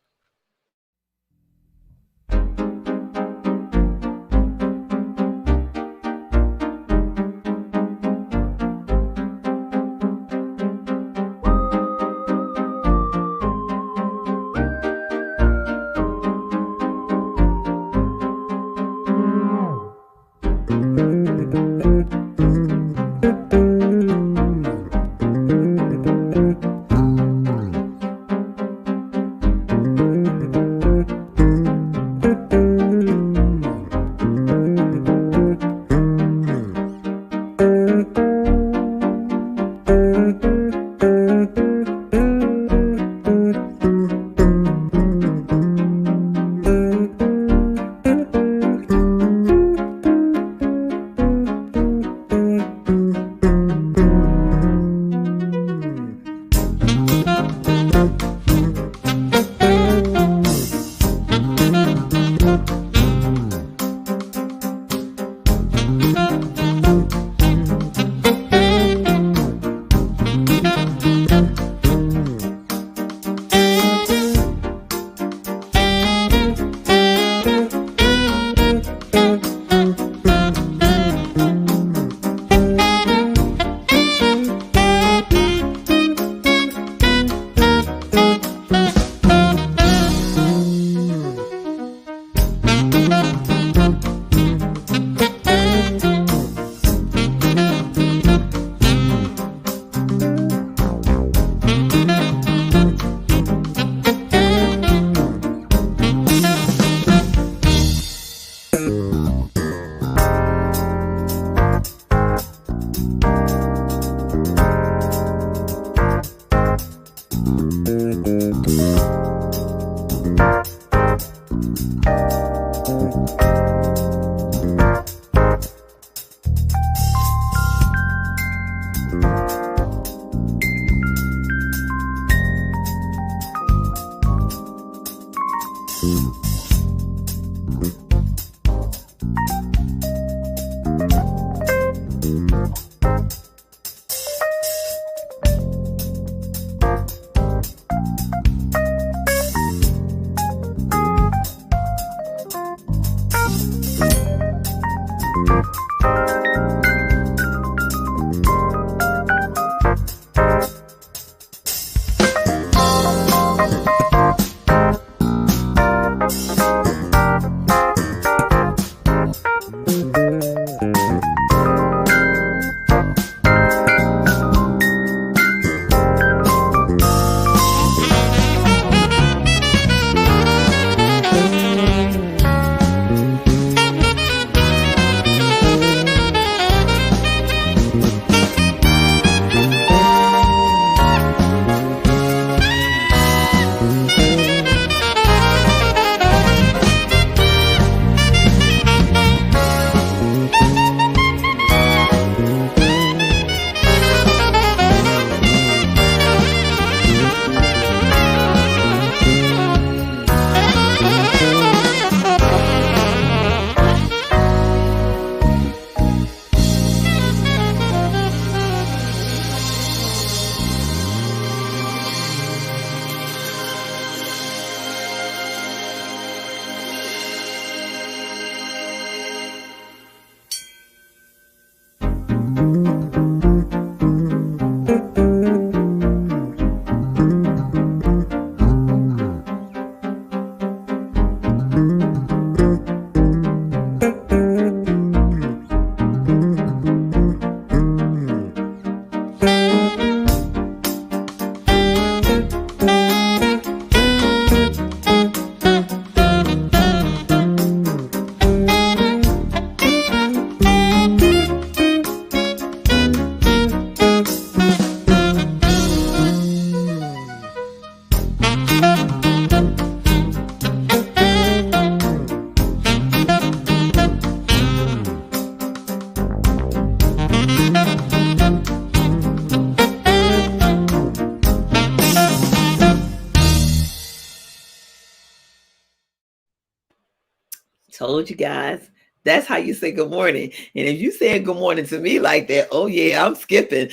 Told you guys. That's how you say good morning. And if you say good morning to me like that, oh yeah, I'm skipping.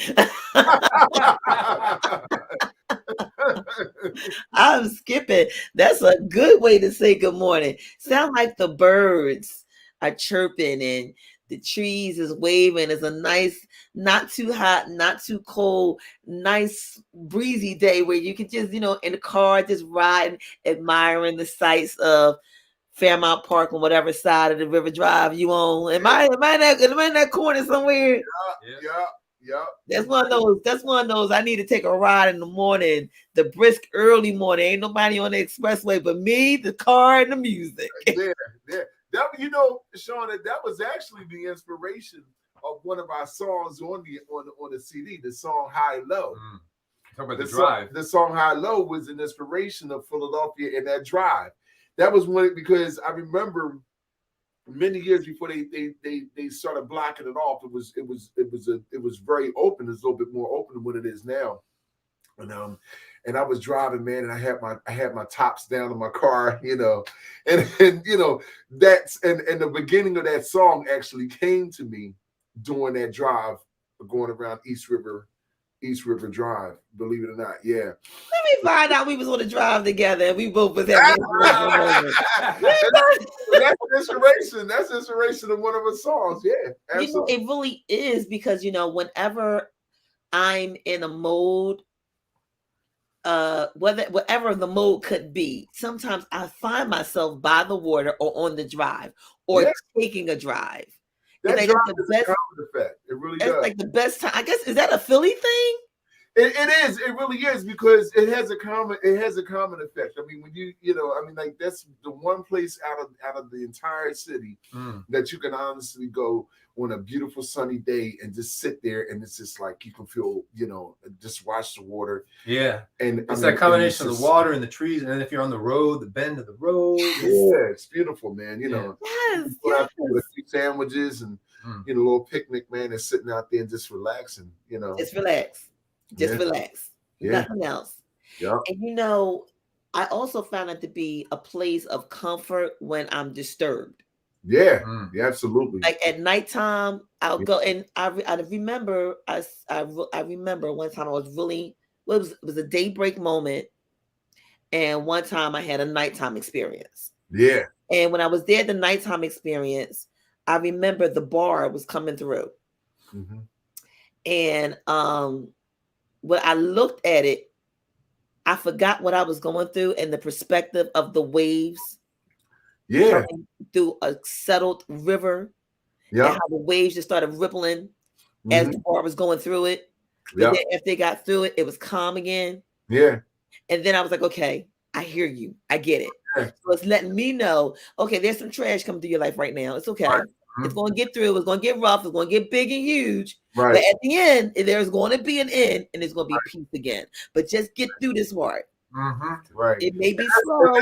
I'm skipping. That's a good way to say good morning. Sound like the birds are chirping and the trees is waving. It's a nice, not too hot, not too cold, nice breezy day where you can just, in the car, just riding, admiring the sights of Fairmount Park on whatever side of the River Drive you on. Am I in that corner somewhere? Yeah. That's one of those. That's one of those. I need to take a ride in the morning, the brisk early morning. Ain't nobody on the expressway but me, the car, and the music. There. That, Sean, that was actually the inspiration of one of our songs on the CD, the song High Low. Talk about the drive. The song High Low was an inspiration of Philadelphia and that drive. That was one because I remember many years before they started blocking it off. It was very open. It's a little bit more open than what it is now. And I was driving, man, and I had my tops down in my car, and that's and the beginning of that song actually came to me during that drive going around East River Drive, believe it or not. Yeah. Let me find out we was on the drive together and we both was having That's inspiration. That's inspiration of one of our songs. Yeah, absolutely. It really is because whenever I'm in a mode, whatever the mode could be, sometimes I find myself by the water or on the drive or taking a drive. That drive is a common effect. It really does. It's like the best time. I guess, is that a Philly thing? It is. It really is because it has a common effect. I mean, when that's the one place out of the entire city that you can honestly go on a beautiful sunny day and just sit there and it's just like you can feel, just watch the water. Yeah. And it's that combination of the water and the trees, and then if you're on the road, the bend of the road. Yeah, it's beautiful, man. Yes. With a few sandwiches and a little picnic, man, and sitting out there and just relaxing, Just relax. Relax. Yeah. Nothing else. Yeah. And I also found it to be a place of comfort when I'm disturbed. Yeah, absolutely. Like at nighttime, I'll go and I remember I remember one time I was really it was a daybreak moment, and one time I had a nighttime experience. Yeah. And when I was there, the nighttime experience, I remember the bar was coming through, and when I looked at it, I forgot what I was going through and the perspective of the waves. Yeah. Through a settled river. Yeah. And how the waves just started rippling as the bar was going through it. But then if they got through it, it was calm again. Yeah. And then I was like, okay, I hear you. I get it. Yeah. So it's letting me know, okay, there's some trash coming through your life right now. It's okay. Right. It's going to get through. It's going to get rough. It's going to get big and huge. Right. But at the end, there's going to be an end and it's going to be peace again. But just get through this part. Right. It may be slow.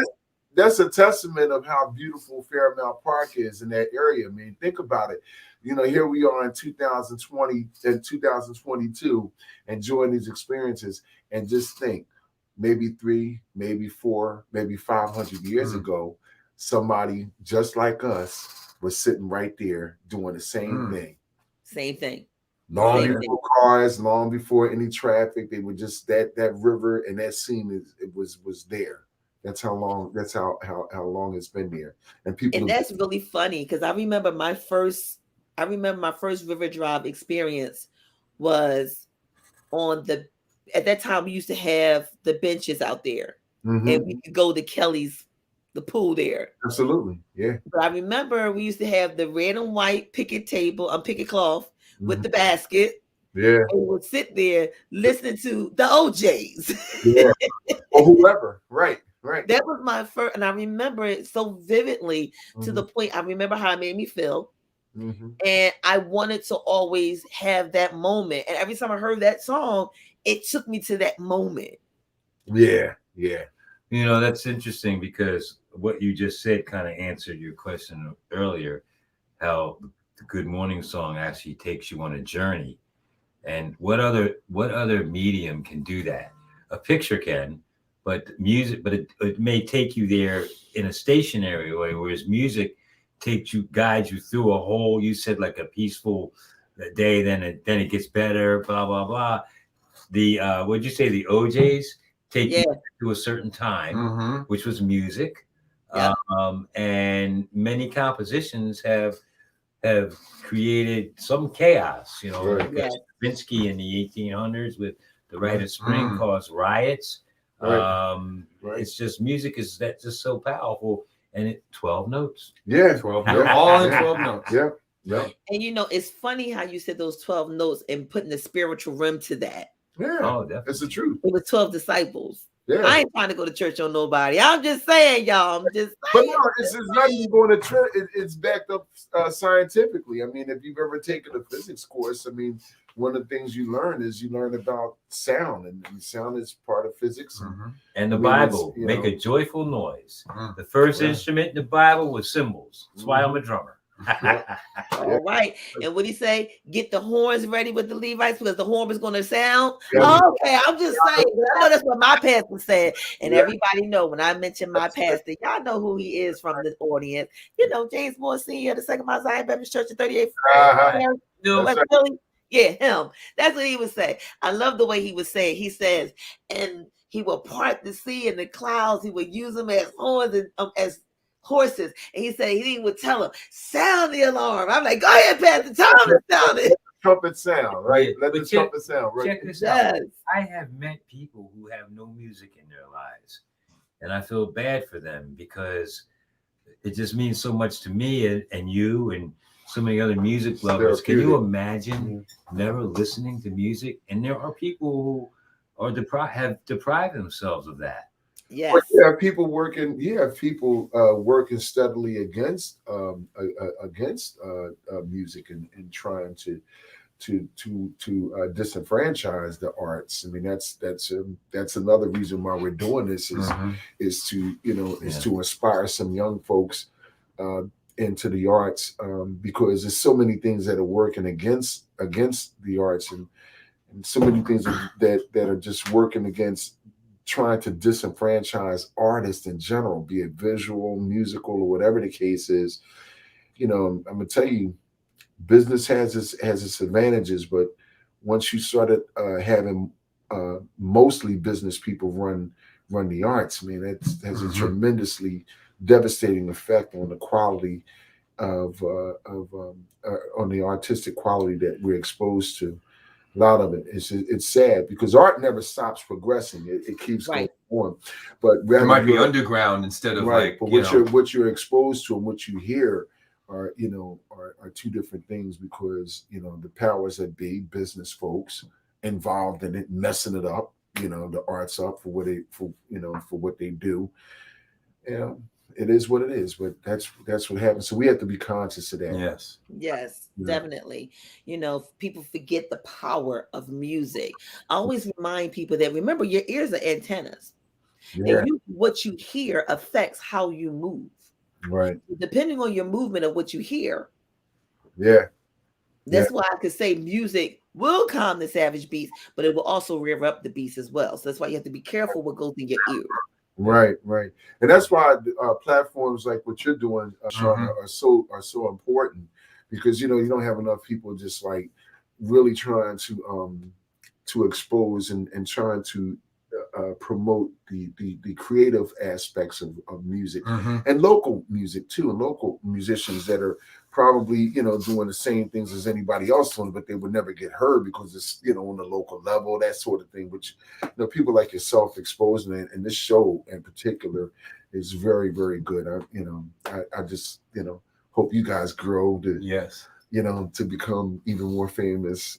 That's a testament of how beautiful Fairmount Park is in that area. I mean, think about it. Here we are in 2020 and 2022 enjoying these experiences, and just think, maybe 3, maybe 4, maybe 500 years ago, somebody just like us was sitting right there doing the same thing. Same thing. Long before cars, long before any traffic, they were just that river and that scene was there. That's how long. That's how long it's been there, and people. And that's really funny because I remember my first River Drive experience was at that time we used to have the benches out there, and we could go to Kelly's the pool there. Absolutely. Yeah. But I remember we used to have the red and white picket table, picket cloth with the basket. Yeah. And we would sit there listening to the OJs. Yeah. Or whoever. Right. Right. That was my first, and I remember it so vividly to the point. I remember how it made me feel. And I wanted to always have that moment. And every time I heard that song, it took me to that moment. Yeah. Yeah. You know, that's interesting because what you just said kind of answered your question earlier, how the Good Morning song actually takes you on a journey. And what other medium can do that? A picture can, but music, but it may take you there in a stationary way, whereas music guides you through a whole, you said like a peaceful day, then it gets better, blah, blah, blah. The what'd you say, the OJs take you to a certain time, which was music. And many compositions have created some chaos, you know, like Stravinsky in the 1800s with The Rite of Spring caused riots. It's just music is that's just so powerful. And 12 notes. Yeah. 12 notes. All in 12 notes. Yeah. Yeah. And you know, it's funny how you said those 12 notes and putting the spiritual rim to that. Yeah. Oh, definitely. That's the truth. It was 12 disciples. Yeah. I ain't trying to go to church on nobody. I'm just saying, y'all. I'm just But saying. no, it's not even going to church. It's backed up scientifically. I mean, if you've ever taken a physics course, I mean, one of the things you learn about sound, and sound is part of physics. And the Bible, make a joyful noise. The first instrument in the Bible was cymbals. That's why I'm a drummer. All right. And what he say? Get the horns ready with the Levites because the horn is going to sound. Yeah. Okay, I'm just saying. I know that's what my pastor said. And everybody know when I mention my pastor, y'all know who he is from the audience. You know, James Moore Sr., the Second Mount Zion Baptist Church in 38th. Yeah, him. That's what he would say. I love the way he would say it. He says, and he will part the sea and the clouds. He would use them as horns and as horses. And he said he would tell them, sound the alarm. I'm like, go ahead, Pastor, tell him to sound it. Trumpet sound, right? Let the trumpet sound, right? Check this out. I have met people who have no music in their lives. And I feel bad for them because it just means so much to me and you and so many other music lovers. Can you imagine never listening to music? And there are people who are have deprived themselves of that. Yes. But you have people working. You have people working steadily against music and trying to disenfranchise the arts. I mean, that's another reason why we're doing this is to to inspire some young folks into the arts, because there's so many things that are working against the arts and so many things that are just working against trying to disenfranchise artists in general, be it visual, musical, or whatever the case is. You know, I'm gonna tell you, business has its advantages, but once you started having mostly business people run the arts, I mean, it has a tremendously devastating effect on the quality of on the artistic quality that we're exposed to. A lot of it it's sad because art never stops progressing. It keeps going on. But it might be underground instead of but what you're exposed to and what you hear are two different things, because the powers that be, business folks involved in it, messing it up, the arts up for what they do. It is what it is, but that's what happens. So we have to be conscious of that. Yes, definitely. People forget the power of music. I always remind people that, remember, your ears are antennas. And what you hear affects how you move. Right. Depending on your movement of what you hear. That's why I could say music will calm the savage beast, but it will also rev up the beast as well. So that's why you have to be careful what goes in your ears. Right. And that's why platforms like what you're doing, Sean, are so important, because you don't have enough people just like really trying to expose and trying to promote the creative aspects of music Mhm. and local music too, and local musicians that are probably doing the same things as anybody else doing, but they would never get heard because it's on the local level, that sort of thing. Which people like yourself exposing it, and this show in particular is very, very good. I just hope you guys grow to Yes. to become even more famous.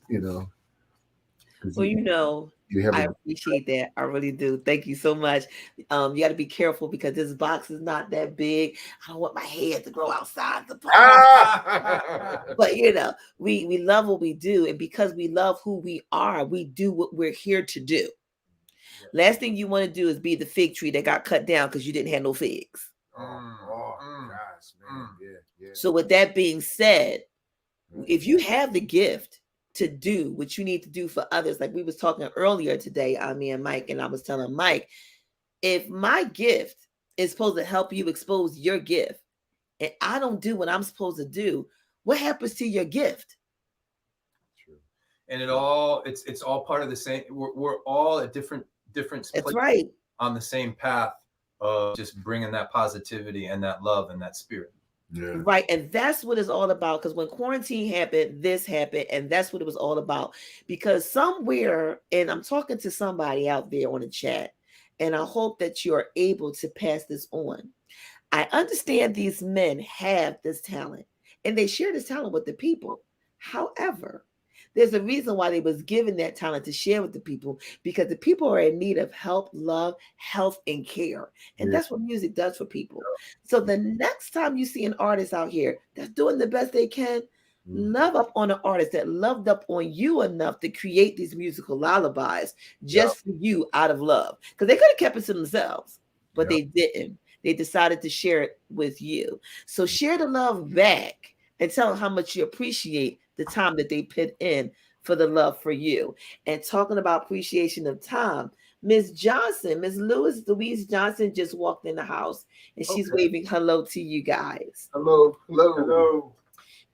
'Cause Well, you have I a appreciate that. I really do. Thank you so much. You got to be careful because this box is not that big. I don't want my head to grow outside the box. But we love what we do, and because we love who we are, we do what we're here to do. Last thing you want to do is be the fig tree that got cut down because you didn't have no figs. Gosh, man. Yeah. So with that being said, if you have the gift to do what you need to do for others, like we was talking earlier today, me and Mike, and I was telling Mike, if my gift is supposed to help you expose your gift, and I don't do what I'm supposed to do, what happens to your gift? And it's all part of the same. We're all at different That's places right. on the same path of just bringing that positivity and that love and that spirit. Yeah. Right. And that's what it's all about. Because when quarantine happened, this happened. And that's what it was all about. Because somewhere, and I'm talking to somebody out there on the chat, and I hope that you're able to pass this on. I understand these men have this talent and they share this talent with the people. However, there's a reason why they was given that talent to share with the people, because the people are in need of help, love, health, and care. And that's what music does for people. So the next time you see an artist out here that's doing the best they can, love up on an artist that loved up on you enough to create these musical lullabies just for you out of love. Because they could have kept it to themselves, but they didn't. They decided to share it with you. So share the love back and tell them how much you appreciate the time that they put in for the love for you. And talking about appreciation of time, Miss Johnson, Miss Louise Johnson just walked in the house and she's waving hello to you guys. Hello.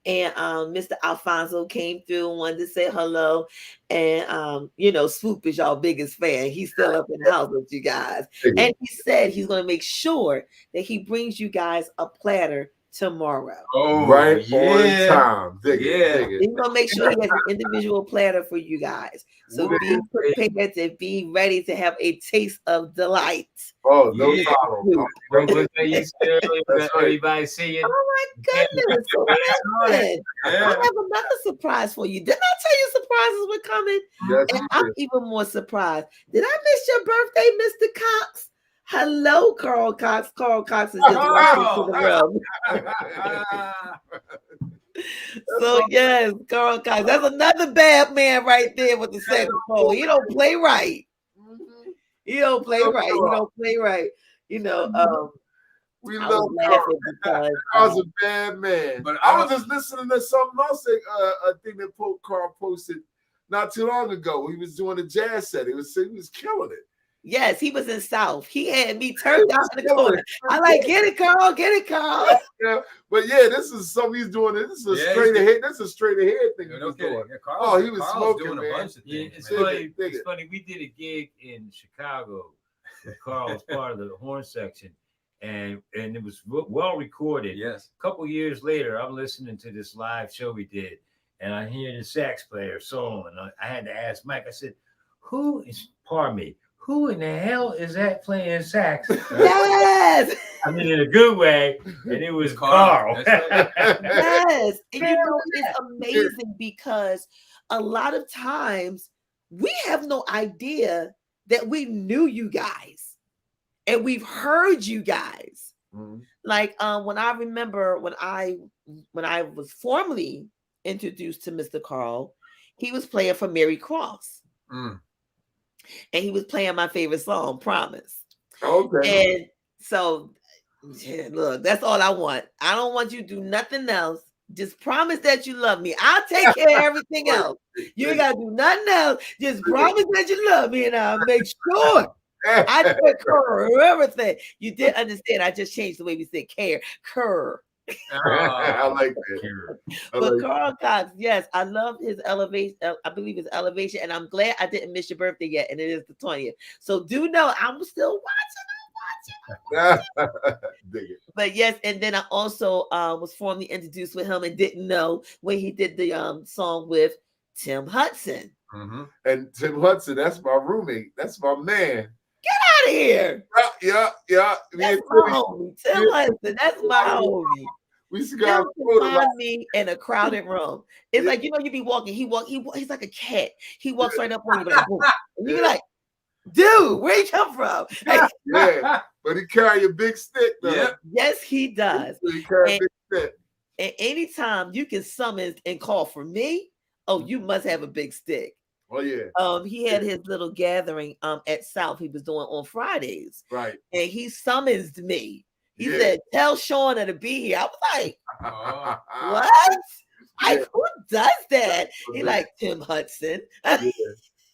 And Mr. Alfonso came through and wanted to say hello. And Swoop is y'all biggest fan. He's still up in the house with you guys. And he said he's going to make sure that he brings you guys a platter tomorrow. Right on time. Dig it. He's going to make sure he has an individual platter for you guys. So be prepared to be ready to have a taste of delight. Oh, no problem. What you said earlier, everybody see it. Oh my goodness. So listen, I have another surprise for you. Didn't I tell you surprises were coming? Yes, And I'm even more surprised. Did I miss your birthday, Mr. Cox? Hello, Carl Cox. Carl Cox is just walking into the room. So yes, Carl Cox. That's another bad man right there with the saxophone. He don't play right. He don't play right. He don't play right. We I love was laughing because Carl's a bad man. But I was just listening to something else, a thing that Carl posted not too long ago. He was doing a jazz set. He was killing it. yes, he was in South. He had me turned out in the corner. I like, get it, Carl. Get it, Carl. Yeah, but this is something he's doing. This is a straight ahead. This is a straight ahead thing. No kidding. Yeah, He was Carl's smoking, doing man. a bunch of things. It's man. funny. It's funny. We did a gig in Chicago. Carl was part of the horn section, and it was well recorded. Yes. A couple years later, I'm listening to this live show we did, and I hear the sax player soloing. I had to ask Mike. I said, "Who in the hell is that playing sax?" Yes. I mean, in a good way, and it was Carl. That's right. Yes. And it's amazing because a lot of times we have no idea that we knew you guys and we've heard you guys. Like when I remember when I was formally introduced to Mr. Carl, he was playing for Mary Cross. And he was playing my favorite song, Promise. Okay. And so, look, that's all I want. I don't want you to do nothing else. Just promise that you love me. I'll take care of everything else. You ain't got to do nothing else. Just promise that you love me, and I'll make sure I take care of everything. You did understand. I just changed the way we said care. I like that. Sure. I But like Carl Cox, yes, I love his elevation. I believe his elevation, and I'm glad I didn't miss your birthday yet, and it is the 20th. So do know I'm still watching. Dig it. But yes, and then I also was formally introduced with him and didn't know when he did the song with Tim Hudson. Mm-hmm. And Tim Hudson, that's my roommate. That's my man. Out of here. Yeah. Me That's and my Timmy, homie. Tim Hudson. That's my homie. we used to Tim go out can to the find me in a crowded room. It's Yeah. like, you be walking. He's like a cat. He walks right up on you, like, boom. And you be like, dude, where you come from? Like, Yeah, but he carry a big stick though. Yep. yes, he does. He carry a And- big stick. And anytime you can summon and call for me, oh, you must have a big stick. Oh yeah, He had his little gathering at South he was doing on Fridays, right. and he summons me. He Yeah. said, "Tell Shauna to be here." I was like, Oh. "What? Like, Yeah. who does that?" He like Tim Hudson, Yeah,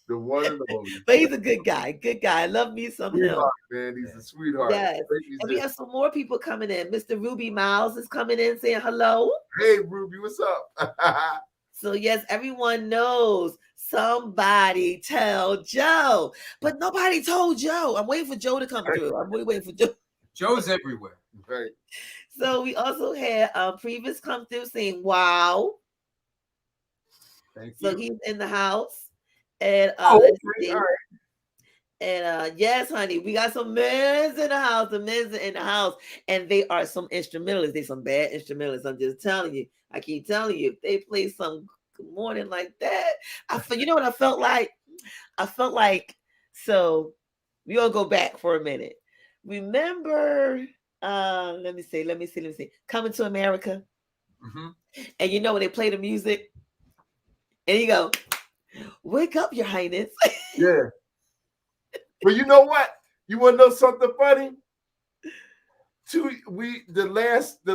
the one and only. but he's a good guy. Good guy. I love me some him. Sweetheart, man. He's a sweetheart. Yes. Great And we musician. have some more people coming in. Mr. Ruby Miles is coming in saying hello. Hey Ruby, what's up? So yes, everyone knows somebody tell Joe, but nobody told Joe. I'm waiting for Joe to come through. I'm really waiting for Joe. Joe's everywhere. Right. So we also had Previous come through saying wow. Thank So you. he's in the house. And Oh, let's okay, see. all right. And yes, honey, we got some men's in the house. The men's in the house, and they are some instrumentalists. They some bad instrumentalists. I'm just telling you. I keep telling you, if they play some Good Morning like that, I feel. You know what I felt like? I felt like. So we all go back for a minute. Remember? Let me see. Coming to America, Mhm. and you know when they play the music, and you go, "Wake up, Your Highness." Yeah. But you know what? You want to know something funny? The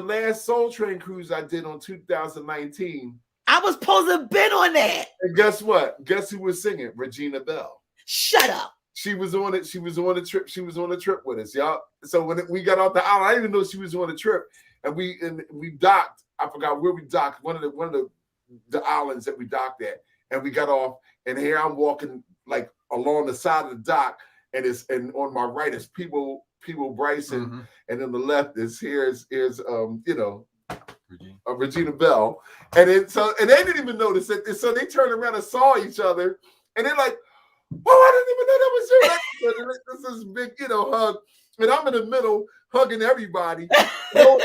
last Soul Train cruise I did on 2019. I was supposed to have been on that. And guess what? Guess who was singing? Regina Bell. Shut up. She was on it. She was on the trip. She was on the trip with us, y'all. So when we got off the island, I didn't even know she was on the trip. And we docked. I forgot where we docked. One of the islands that we docked at. And we got off. And here I'm walking like along the side of the dock. And on my right is People Bryson. Mhm. And on the left is here's Regina. Regina Bell. And they didn't even notice it. And so they turned around and saw each other. And they're like, "Oh, I didn't even know that was you." This is big, hug. And I'm in the middle hugging everybody. No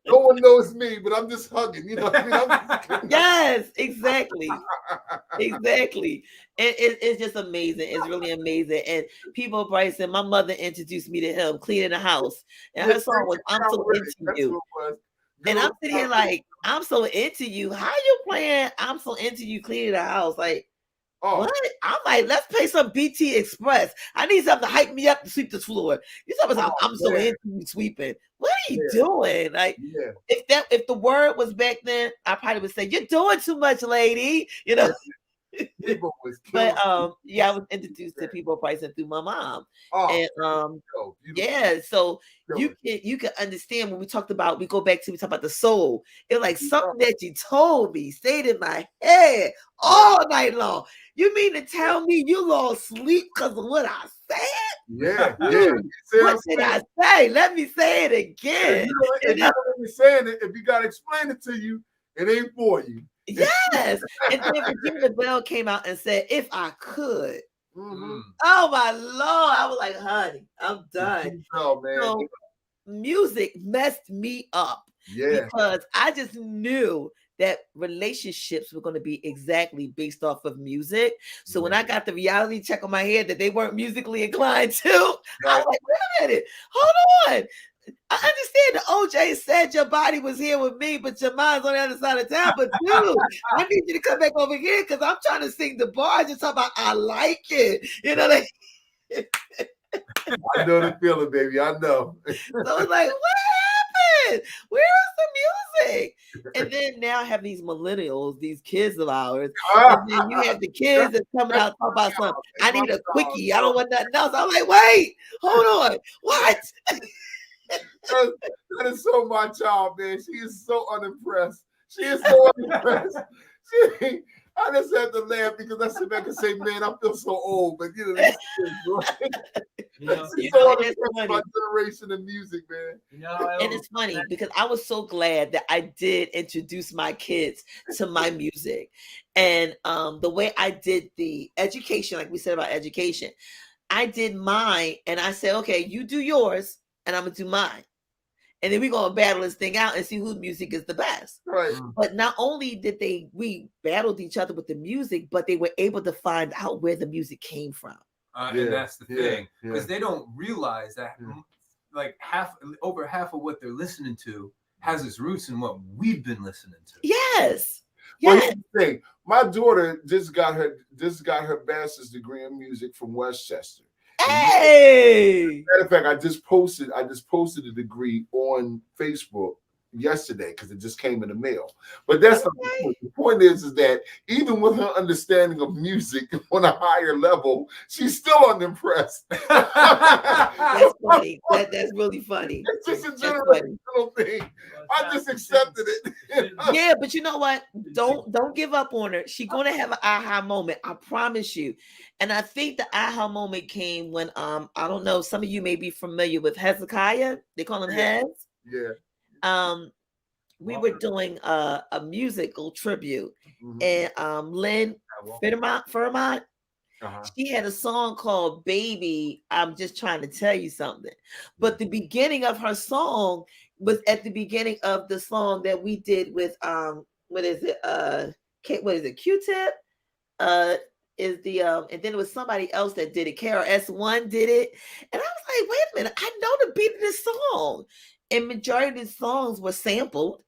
one knows me, but I'm just hugging. You know what I mean? Yes, exactly. Exactly. And it's just amazing. It's really amazing. And People Bryson, my mother introduced me to him cleaning the house. And her song was I'm So Into That's You. what it was. And I'm sitting here like, I'm so into you. How you playing I'm so into you cleaning the house? Like, Oh, what? I'm like, let's play some BT Express. I need something to hype me up to sweep this floor. You talking about I'm so yeah. into you sweeping. What are you doing? Like, yeah. if the word was back then, I probably would say, "You're doing too much, lady." You know. People was killing But yeah, I was introduced to People Bryson through my mom. Oh, And beautiful. yeah, so Killing. you can understand when we talk about we talk about the soul. It's like something that you told me stayed in my head all night long. You mean to tell me you lost sleep because of what I said? Yeah. You see What did I say? Let me say it again. If you don't understand it, if you gotta explain it to you, it ain't for you. Yes. And then Regina Bell came out and said, "If I could." Mm-hmm. Oh my Lord. I was like, honey, I'm done. Oh man. So music messed me up Yeah. because I just knew that relationships were going to be exactly based off of music. So when I got the reality check on my head that they weren't musically inclined to, I was like, wait a minute, hold on. I understand the OJ said your body was here with me, but your mind's on the other side of town. But dude, I need you to come back over here because I'm trying to sing the bars and talk about I like it. You know, like, I know the feeling, baby. I know. so it's like, what happened? Where is the music? And then now I have these millennials, these kids of ours. And then you have the kids that's coming out talking about something. I need a quickie. I don't want nothing else. I'm like, wait, hold on. What? That is so my child, man. She is so unimpressed. She is so unimpressed. I just have to laugh because I sit back and say, man, I feel so old. But this is she's so unimpressed by generation of music, man. And it's funny because I was so glad that I did introduce my kids to my music. And the way I did the education, like we said about education, I did mine and I said, okay, you do yours and I'm gonna do mine. And then we're gonna battle this thing out and see whose music is the best. Right. But not only did we battled each other with the music, but they were able to find out where the music came from. And that's the thing, because they don't realize that like over half of what they're listening to has its roots in what we've been listening to. Yes. Well, Yes. here's the thing. My daughter just got her bachelor's degree in music from Westchester. Hey. Matter of fact, I just posted a degree on Facebook yesterday because it just came in the mail. But that's not the point. The point is that even with her understanding of music on a higher level, she's still unimpressed. That's funny. That's really funny. It's just a That's funny. generational thing. I just accepted it. Yeah, but you know what? Don't give up on her. She's gonna have an aha moment. I promise you. And I think the aha moment came when I don't know, some of you may be familiar with Hezekiah. They call him Hez. Yeah. We were doing a musical tribute, Mhm. and Lynn Fairmont, she had a song called Baby, I'm Just Trying to Tell You Something. But the beginning of her song was at the beginning of the song that we did with what is it, Q-Tip? Is the and then it was somebody else that did it. KRS-One did it. And I was like, wait a minute, I know the beat of this song. And majority of the songs were sampled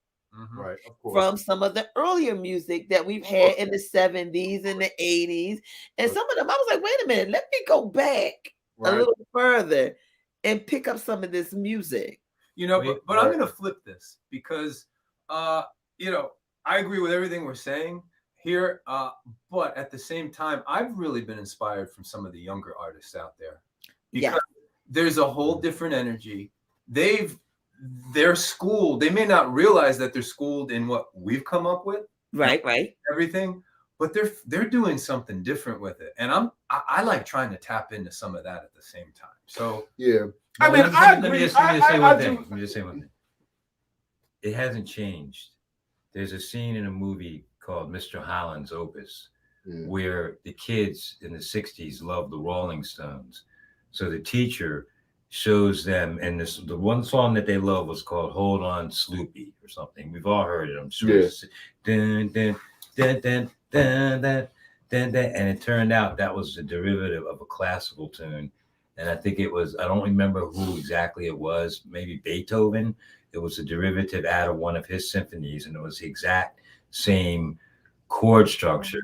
Right, of course. from some of the earlier music that we've had in the 70s and the 80s. And some of them, I was like, wait a minute, let me go back a little further and pick up some of this music. But I'm going to flip this because, I agree with everything we're saying here. But at the same time, I've really been inspired from some of the younger artists out there because there's a whole different energy. They're schooled. They may not realize that they're schooled in what we've come up with. Right. Everything, but they're doing something different with it. And I like trying to tap into some of that at the same time. So yeah. Let me just say one thing. It hasn't changed. There's a scene in a movie called Mr. Holland's Opus where the kids in the 60s loved the Rolling Stones. So the teacher shows them, and the one song that they love was called "Hold On, Sloopy" or something. We've all heard it, I'm sure. Yes. Dun, dun, dun, dun, dun, dun, dun, dun. And it turned out that was the derivative of a classical tune. And I think it was, I don't remember who exactly it was, maybe Beethoven. It was a derivative out of one of his symphonies, and it was the exact same chord structure,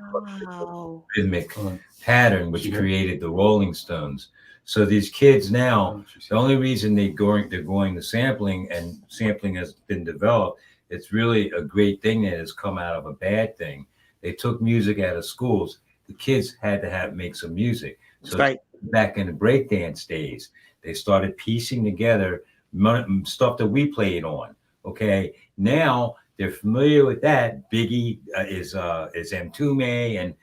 rhythmic pattern, which created the Rolling Stones. So these kids now, the only reason they're going to sampling, and sampling has been developed, it's really a great thing that has come out of a bad thing. They took music out of schools. The kids had to make some music. So back in the breakdance days, they started piecing together stuff that we played on. Okay, now they're familiar with that. Biggie is Mtume, and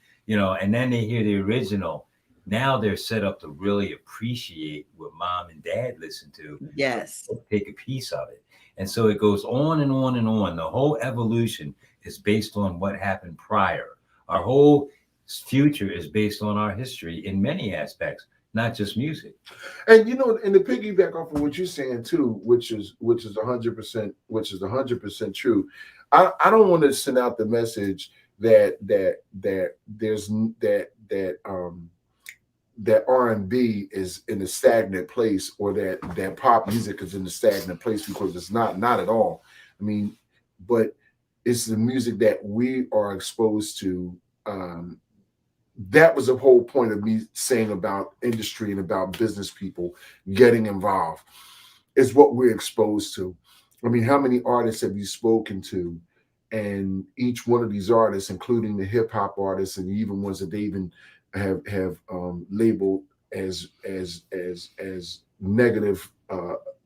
then they hear the original. Now they're set up to really appreciate what mom and dad listen to. Yes. Take a piece of it. And so it goes on and on and on. The whole evolution is based on what happened prior. Our whole future is based on our history in many aspects, not just music. And and to piggyback off of what you're saying too, which is 100% true. I don't want to send out the message that R&B is in a stagnant place, or that pop music is in a stagnant place, because it's not at all. I mean, but it's the music that we are exposed to. That was the whole point of me saying about industry and about business people getting involved, is what we're exposed to. I mean, how many artists have you spoken to? And each one of these artists, including the hip hop artists and even ones that they even have labeled as negative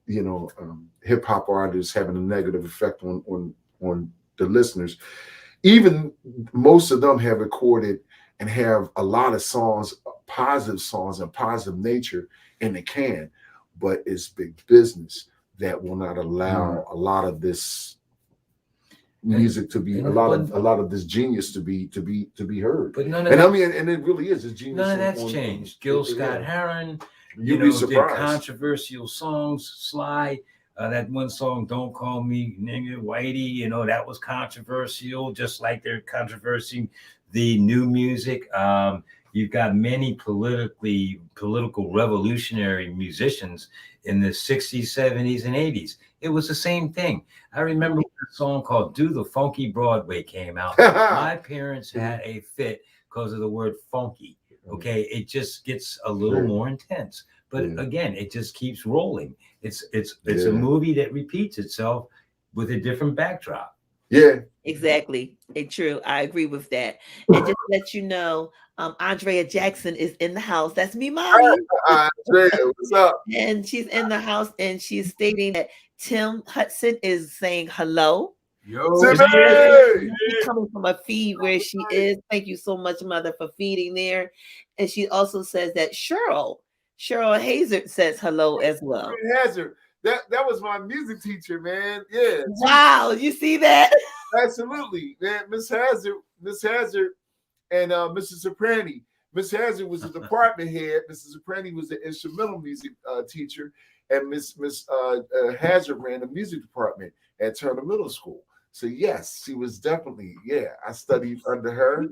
hip hop artists having a negative effect on the listeners. Even most of them have recorded and have a lot of songs, positive songs and positive nature in the can, but it's big business that will not allow a lot of this music to be a lot of this genius to be heard. But none of And that, I mean, and it really is. It's genius. none of that's changed. Gil Scott Heron, You'd be did surprised. controversial songs. Sly, that one song, "Don't Call Me Nigga Whitey," that was controversial, just like they're controversing the new music. You've got many political revolutionary musicians in the 60s, 70s, and 80s. It was the same thing. I remember when a song called "Do the Funky Broadway" came out. My parents had a fit because of the word funky. Okay, it just gets a little more intense. But again, it just keeps rolling. It's a movie that repeats itself with a different backdrop. Yeah. Exactly. It's true. I agree with that. And just to let you know, Andrea Jackson is in the house. That's me, mommy. Andrea, what's up? And she's in the house and she's stating that Tim Hudson is saying hello. Yo, Timmy! She's coming from a feed where she is. Thank you so much, mother, for feeding there. And she also says that Cheryl Hazard says hello as well. Hazard. That was my music teacher, man. Yeah. Wow, you see that? Absolutely, man. Miss Hazard, and Mrs. Soprani. Miss Hazard was the department head. Mrs. Soprani was the instrumental music teacher, and Miss Hazard ran the music department at Turner Middle School. So yes, she was definitely, I studied under her.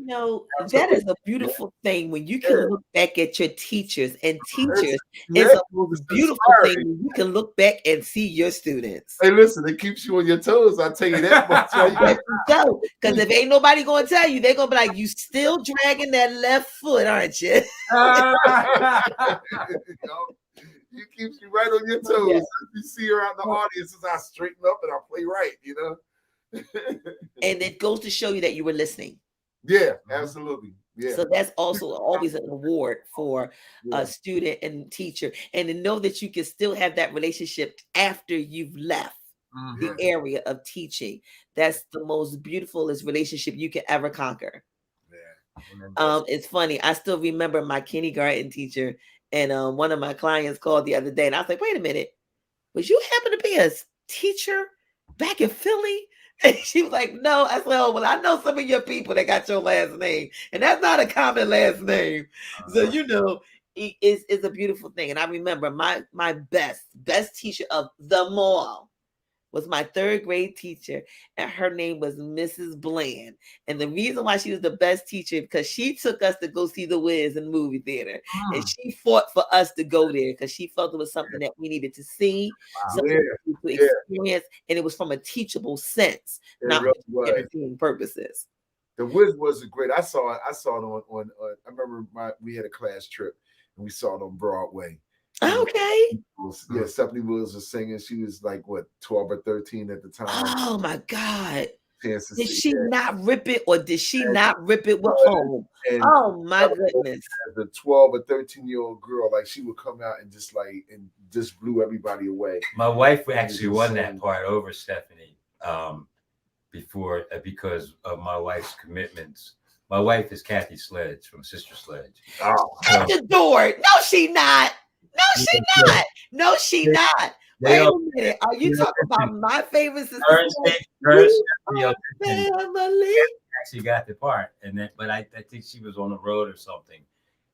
That is a beautiful thing when you can look back at your teachers, and teachers is a beautiful thing when you can look back and see your students. Hey, listen, it keeps you on your toes. I'll tell you that much. Because if ain't nobody gonna tell you, they're gonna be like, you still dragging that left foot, aren't you? It keeps you right on your toes. Yeah. You see her out in the audience, I straighten up and I play right, And it goes to show you that you were listening. Yeah, absolutely. Yeah. So that's also always an award for a student and teacher, and to know that you can still have that relationship after you've left the area of teaching. That's the most beautifulest relationship you can ever conquer. Yeah. It's funny. I still remember my kindergarten teacher, and one of my clients called the other day, and I was like, "Wait a minute, was you happen to be a teacher back in Philly?" And she was like, "No." I said, "Oh, well, I know some of your people that got your last name, and that's not a common last name." So it's a beautiful thing. And I remember my best teacher of them all was my third grade teacher, and her name was Mrs. Bland. And the reason why she was the best teacher because she took us to go see The Wiz in the movie theater, and she fought for us to go there because she felt it was something that we needed to see, something to experience, and it was from a teachable sense, not for entertaining purposes. The Wiz was great. I saw it on I remember we had a class trip and we saw it on Broadway. Okay. Yeah, Stephanie Wills was singing. She was like, what, 12 or 13 at the time. Oh my God. Did see she that. not rip it, or did she not rip it with home? Oh my goodness. As a 12 or 13-year-old girl, like she would come out and just blew everybody away. My wife actually won that part over Stephanie because of my wife's commitments. My wife is Kathy Sledge from Sister Sledge. Oh, At the door. No, she not. No, she not. No, she not. Wait a minute. Are you talking about my favorite sister? Her family. Actually got the part, but I think she was on the road or something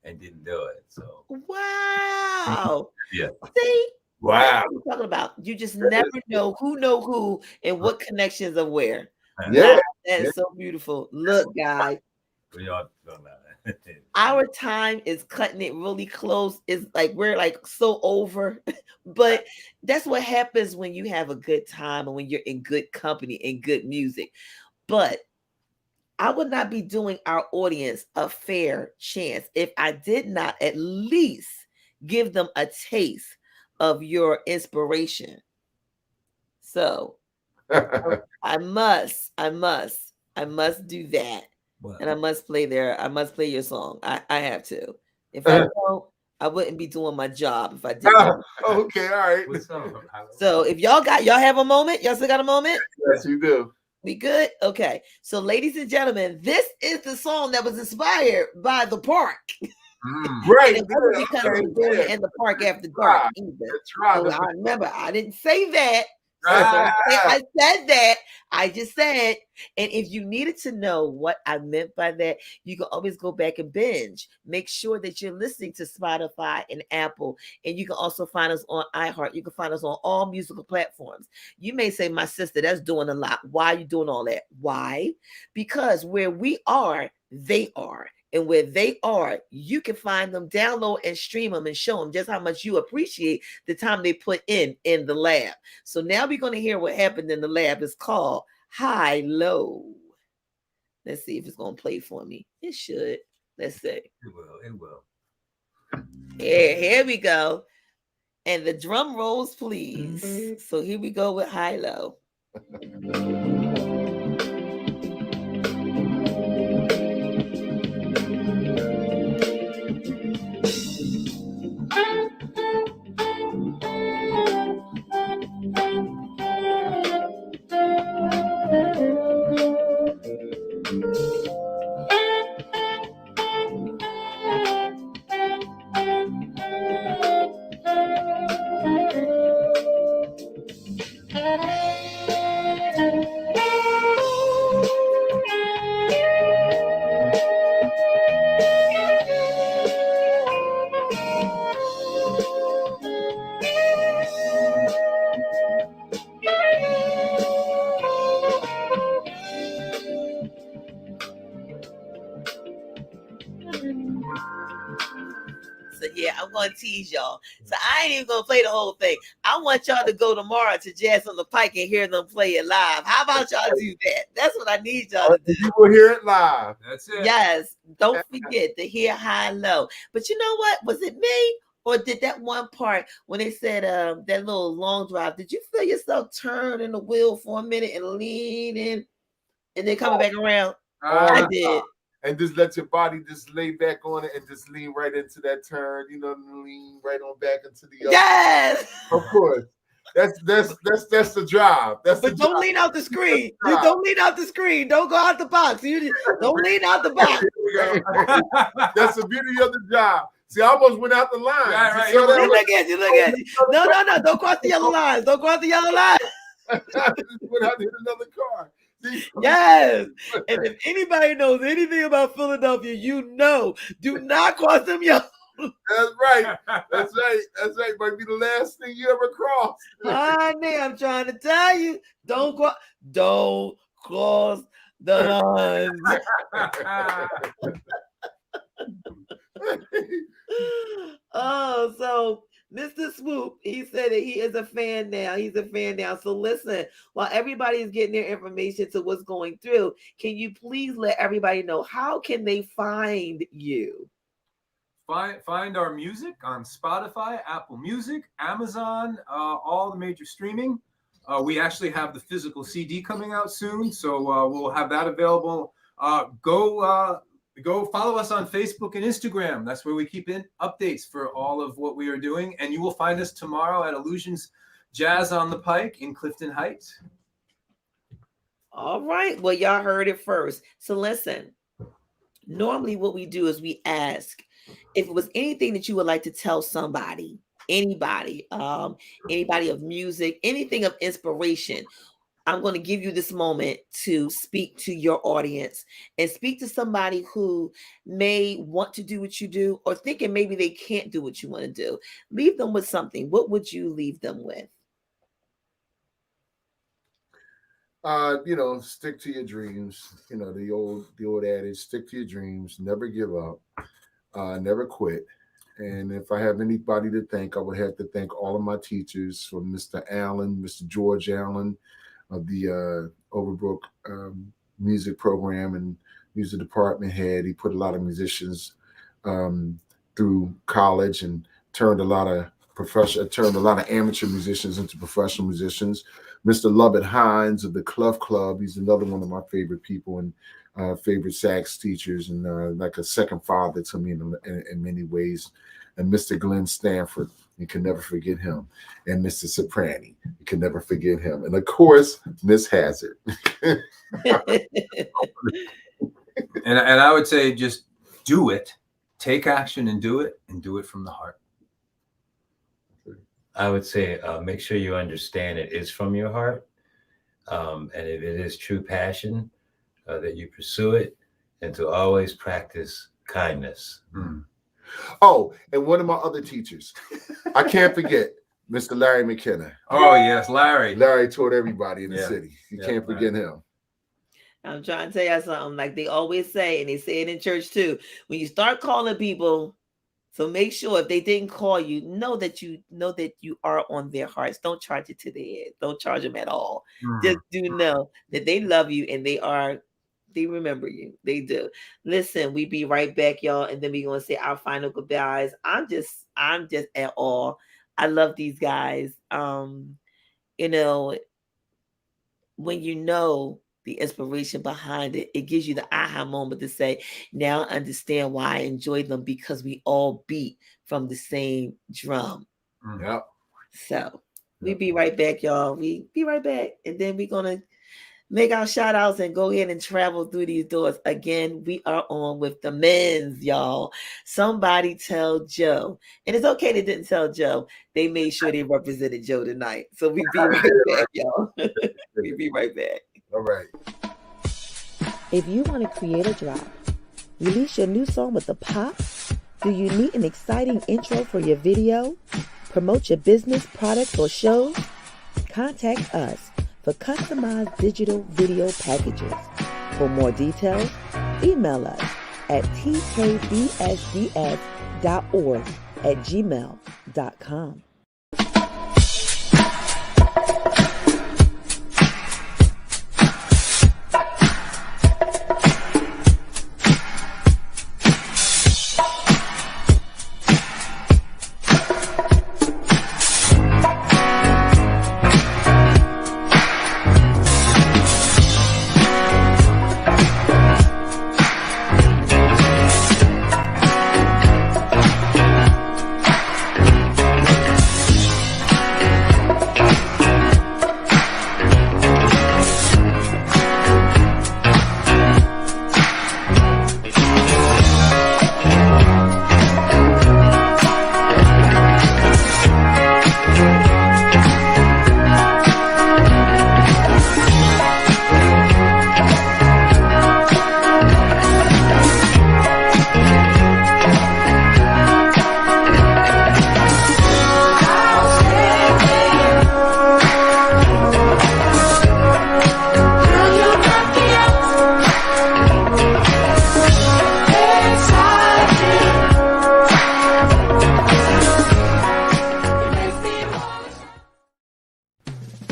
and didn't do it. So wow. Yeah. See? Wow. That's what I'm talking about. You just never know who and what connections are where. Yeah. That is so beautiful. Look, guys. We all know that. Our time is cutting it really close. It's like we're like so over, but that's what happens when you have a good time and when you're in good company and good music. But I would not be doing our audience a fair chance if I did not at least give them a taste of your inspiration. So I must do that. And I must play your song. I have to. If I don't, I wouldn't be doing my job if I didn't. Okay, all right. What's up? So if y'all have a moment, y'all still got a moment? Yes, you do. We good? Okay. So ladies and gentlemen, this is the song that was inspired by the park. Right. And it wasn't because we were doing it in the park after dark either. That's right. So I remember I didn't say that. So Right. I said that. I just said, and if you needed to know what I meant by that, you can always go back and binge. Make sure that you're listening to Spotify and Apple, and you can also find us on iHeart. You can find us on all musical platforms. You may say, my sister, that's doing a lot. Why are you doing all that? Why? Because where we are, they are. And where they are, you can find them, download and stream them and show them just how much you appreciate the time they put in the lab. So now we're going to hear what happened in the lab. It's called High Low. Let's see if it's going to play for me. It should. Let's see. It will. Here we go. And the drum rolls, please. So here we go with High Low. So yeah, I'm gonna tease y'all. So I ain't even gonna play the whole thing. I want y'all to go tomorrow to Jazz on the Pike and hear them play it live. How about y'all do that? That's what I need y'all to do. You will hear it live. That's it. Yes, don't forget to hear High Low. But you know what? Was it me? Or did that one part when they said that little long drive, did you feel yourself turning the wheel for a minute and leaning and then coming back around? I did. And just let your body just lay back on it and just lean right into that turn, you know, lean right on back into the other. Yes. Of course. That's the job. That's But the don't job. lean out the screen. You don't lean out the screen. Don't go out the box. You just, don't lean out the box. That's the beauty of the job. See, I almost went out the line. Right. You look at you. No. Don't cross the yellow lines. Don't cross the yellow line. I just went out to hit another car. See? Yes. And if anybody knows anything about Philadelphia, you know, do not cross them yellow. That's right. That's right. Might be the last thing you ever cross. Honey, I'm trying to tell you, don't cross the lines. Oh, so Mr. Swoop, he said that he is a fan now. He's a fan now. So listen, while everybody is getting their information to what's going through, can you please let everybody know how can they find you? Find our music on Spotify, Apple Music, Amazon, all the major streaming. We actually have the physical CD coming out soon, so we'll have that available. Go follow us on Facebook and Instagram. That's where we keep in updates for all of what we are doing. And you will find us tomorrow at Illusions Jazz on the Pike in Clifton Heights. All right. Well, y'all heard it first. So listen, normally what we do is we ask if it was anything that you would like to tell somebody, anybody of music, anything of inspiration. I'm going to give you this moment to speak to your audience and speak to somebody who may want to do what you do or thinking maybe they can't do what you want to do. Leave them with something. What would you leave them with? Stick to your dreams. You know, the old adage, stick to your dreams, never give up, never quit. And if I have anybody to thank, I would have to thank all of my teachers, from Mr. Allen, Mr. George Allen, of the Overbrook music program and music department head. He put a lot of musicians through college and turned a lot of amateur musicians into professional musicians. Mr. Lovett Hines of the Clough Club, he's another one of my favorite people, and favorite sax teachers and like a second father to me in many ways. And Mr. Glenn Stanford, you can never forget him. And Mr. Soprani, you can never forget him. And of course, Miss Hazard. And I would say just do it, take action and do it from the heart. I would say make sure you understand it is from your heart. And if it is true passion, that you pursue it, and to always practice kindness. Mm. Oh, and one of my other teachers, I can't forget, Mr. Larry McKenna. Oh, yes, Larry. Larry taught everybody in the Yeah. city. You Yeah, can't forget him. I'm trying to tell you something, like they always say, and they say it in church too. When you start calling people, so make sure if they didn't call you, know that you are on their hearts. Don't charge it to their head. Don't charge them at all. Mm. Just do know that they love you and they remember you. They do. Listen, we be right back, y'all, and then we're gonna say our final goodbyes. I'm just at awe. I love these guys. You know, when you know the inspiration behind it, it gives you the aha moment to say, now I understand why I enjoy them, because we all beat from the same drum. Mm. Yep. So we be right back, y'all. We be right back. And then we're going to make our shout outs and go ahead and travel through these doors. Again, we are on with the men's, y'all. Somebody tell Joe. And it's okay they didn't tell Joe. They made sure they represented Joe tonight. So we be right back, y'all. We be right back. All right. If you want to create a drop, release your new song with a pop, do you need an exciting intro for your video, promote your business, products, or shows? Contact us for customized digital video packages. For more details, email us at tkbsds.org@gmail.com.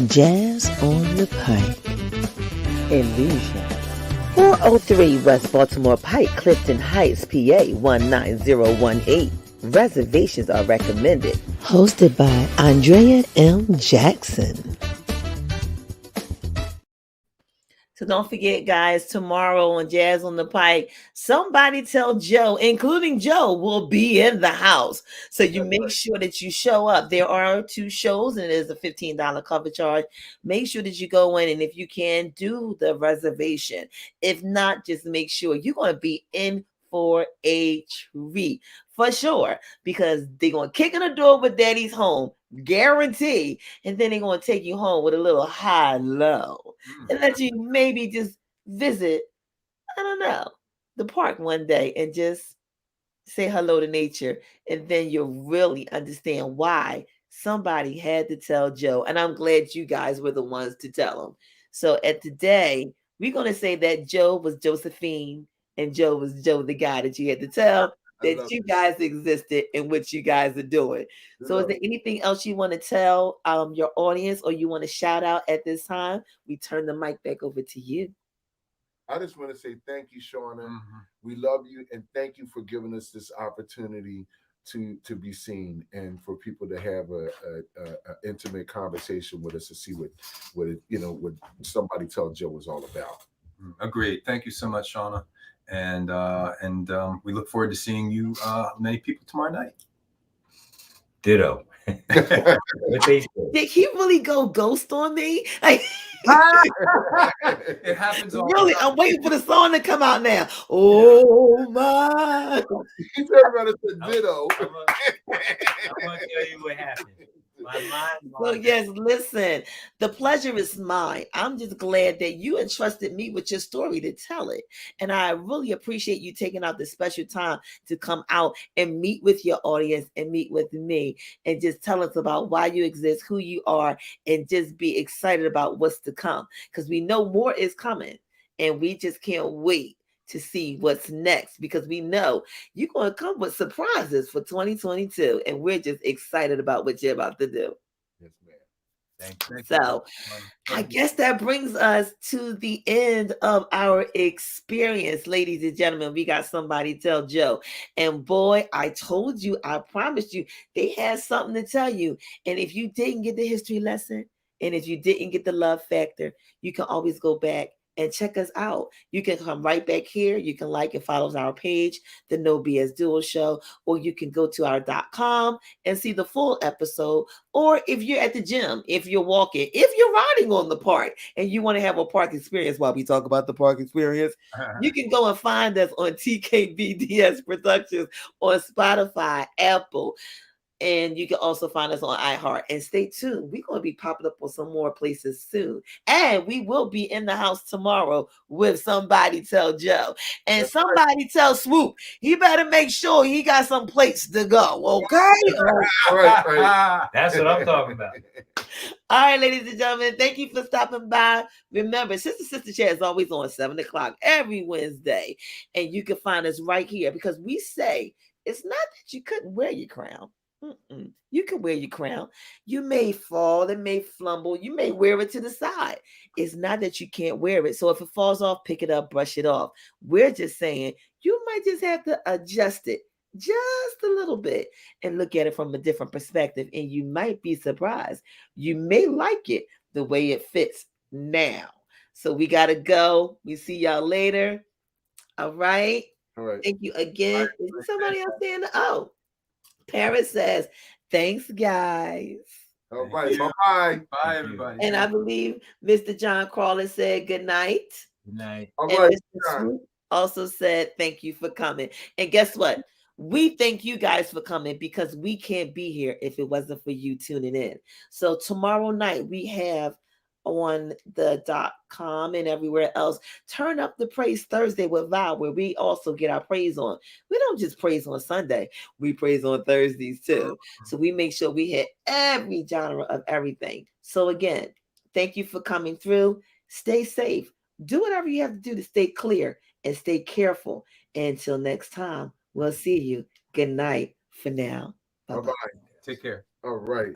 Jazz on the Pike. Illusion. 403 West Baltimore Pike, Clifton Heights, PA 19018. Reservations are recommended. Hosted by Andrea M. Jackson. So don't forget, guys, tomorrow on Jazz on the Pike, somebody tell Joe, including Joe, will be in the house. So you make sure that you show up. There are 2 shows, and it is a $15 cover charge. Make sure that you go in, and if you can, do the reservation. If not, just make sure you're going to be in for a treat. For sure, because they're going to kick in the door with Daddy's home, guarantee, and then they're going to take you home with a little high-low and let you maybe just visit, I don't know, the park one day and just say hello to nature, and then you'll really understand why somebody had to tell Joe, and I'm glad you guys were the ones to tell him. So at today, we're going to say that Joe was Josephine, and Joe was Joe, the guy that you had to tell that you guys existed and what you guys are doing. So is there anything else you want to tell your audience, or you want to shout out at this time? We turn the mic back over to you. I just want to say thank you, Shauna. Mm-hmm. We love you, and thank you for giving us this opportunity to be seen, and for people to have a intimate conversation with us to see what somebody tell Joe was all about. Agreed. Thank you so much, Shauna. And we look forward to seeing you, many people, tomorrow night. Ditto. What they say. Did he really go ghost on me? Like, It happens all really, the time. I'm waiting for the song to come out now. Oh my. He turned around and said ditto. I'm gonna tell you what happened. My mind. So yes, listen, the pleasure is mine. I'm just glad that you entrusted me with your story to tell it. And I really appreciate you taking out this special time to come out and meet with your audience and meet with me and just tell us about why you exist, who you are, and just be excited about what's to come. Because we know more is coming and we just can't wait to see what's next, because we know you're going to come with surprises for 2022, and we're just excited about what you're about to do. Yes, ma'am. Thank you. So I guess that brings us to the end of our experience, ladies and gentlemen. We got Somebody Tell Joe, and boy, I told you, I promised you, they had something to tell you. And if you didn't get the history lesson, and if you didn't get the love factor, you can always go back and check us out. You can come right back here. You can like and follow our page, the No BS Duo Show, or you can go to our .com and see the full episode. Or if you're at the gym, if you're walking, if you're riding on the park and you want to have a park experience while we talk about the park experience, you can go and find us on TKBDS Productions on Spotify, Apple, and you can also find us on iHeart. And stay tuned. We're going to be popping up on some more places soon. And we will be in the house tomorrow with Somebody Tell Joe. And somebody tell Swoop, he better make sure he got some plates to go, okay? Right. That's what I'm talking about. All right, ladies and gentlemen, thank you for stopping by. Remember, Sister Chat is always on 7 o'clock every Wednesday. And you can find us right here, because we say it's not that you couldn't wear your crown. You can wear your crown. You may fall, it may flumble, you may wear it to the side. It's not that you can't wear it. So if it falls off, pick it up, brush it off. We're just saying you might just have to adjust it just a little bit and look at it from a different perspective, and you might be surprised. You may like it the way it fits now. So we got to go. We see y'all later. All right. All right. Thank you again. Is there somebody else saying, oh, Paris says, thanks, guys. All right. Bye-bye. Bye, everybody. And I believe Mr. John Crawler said good night. Good night. All And right. Mr. Swoop also said thank you for coming. And guess what? We thank you guys for coming, because we can't be here if it wasn't for you tuning in. So tomorrow night we have on the .com and everywhere else, Turn Up the Praise Thursday with Val, where we also get our praise on. We don't just praise on Sunday, we praise on Thursdays too. So we make sure we hit every genre of everything. So again, thank you for coming through. Stay safe. Do whatever you have to do to stay clear and stay careful. Until next time, we'll see you. Good night for now. Bye-bye. Bye-bye. Take care. All right.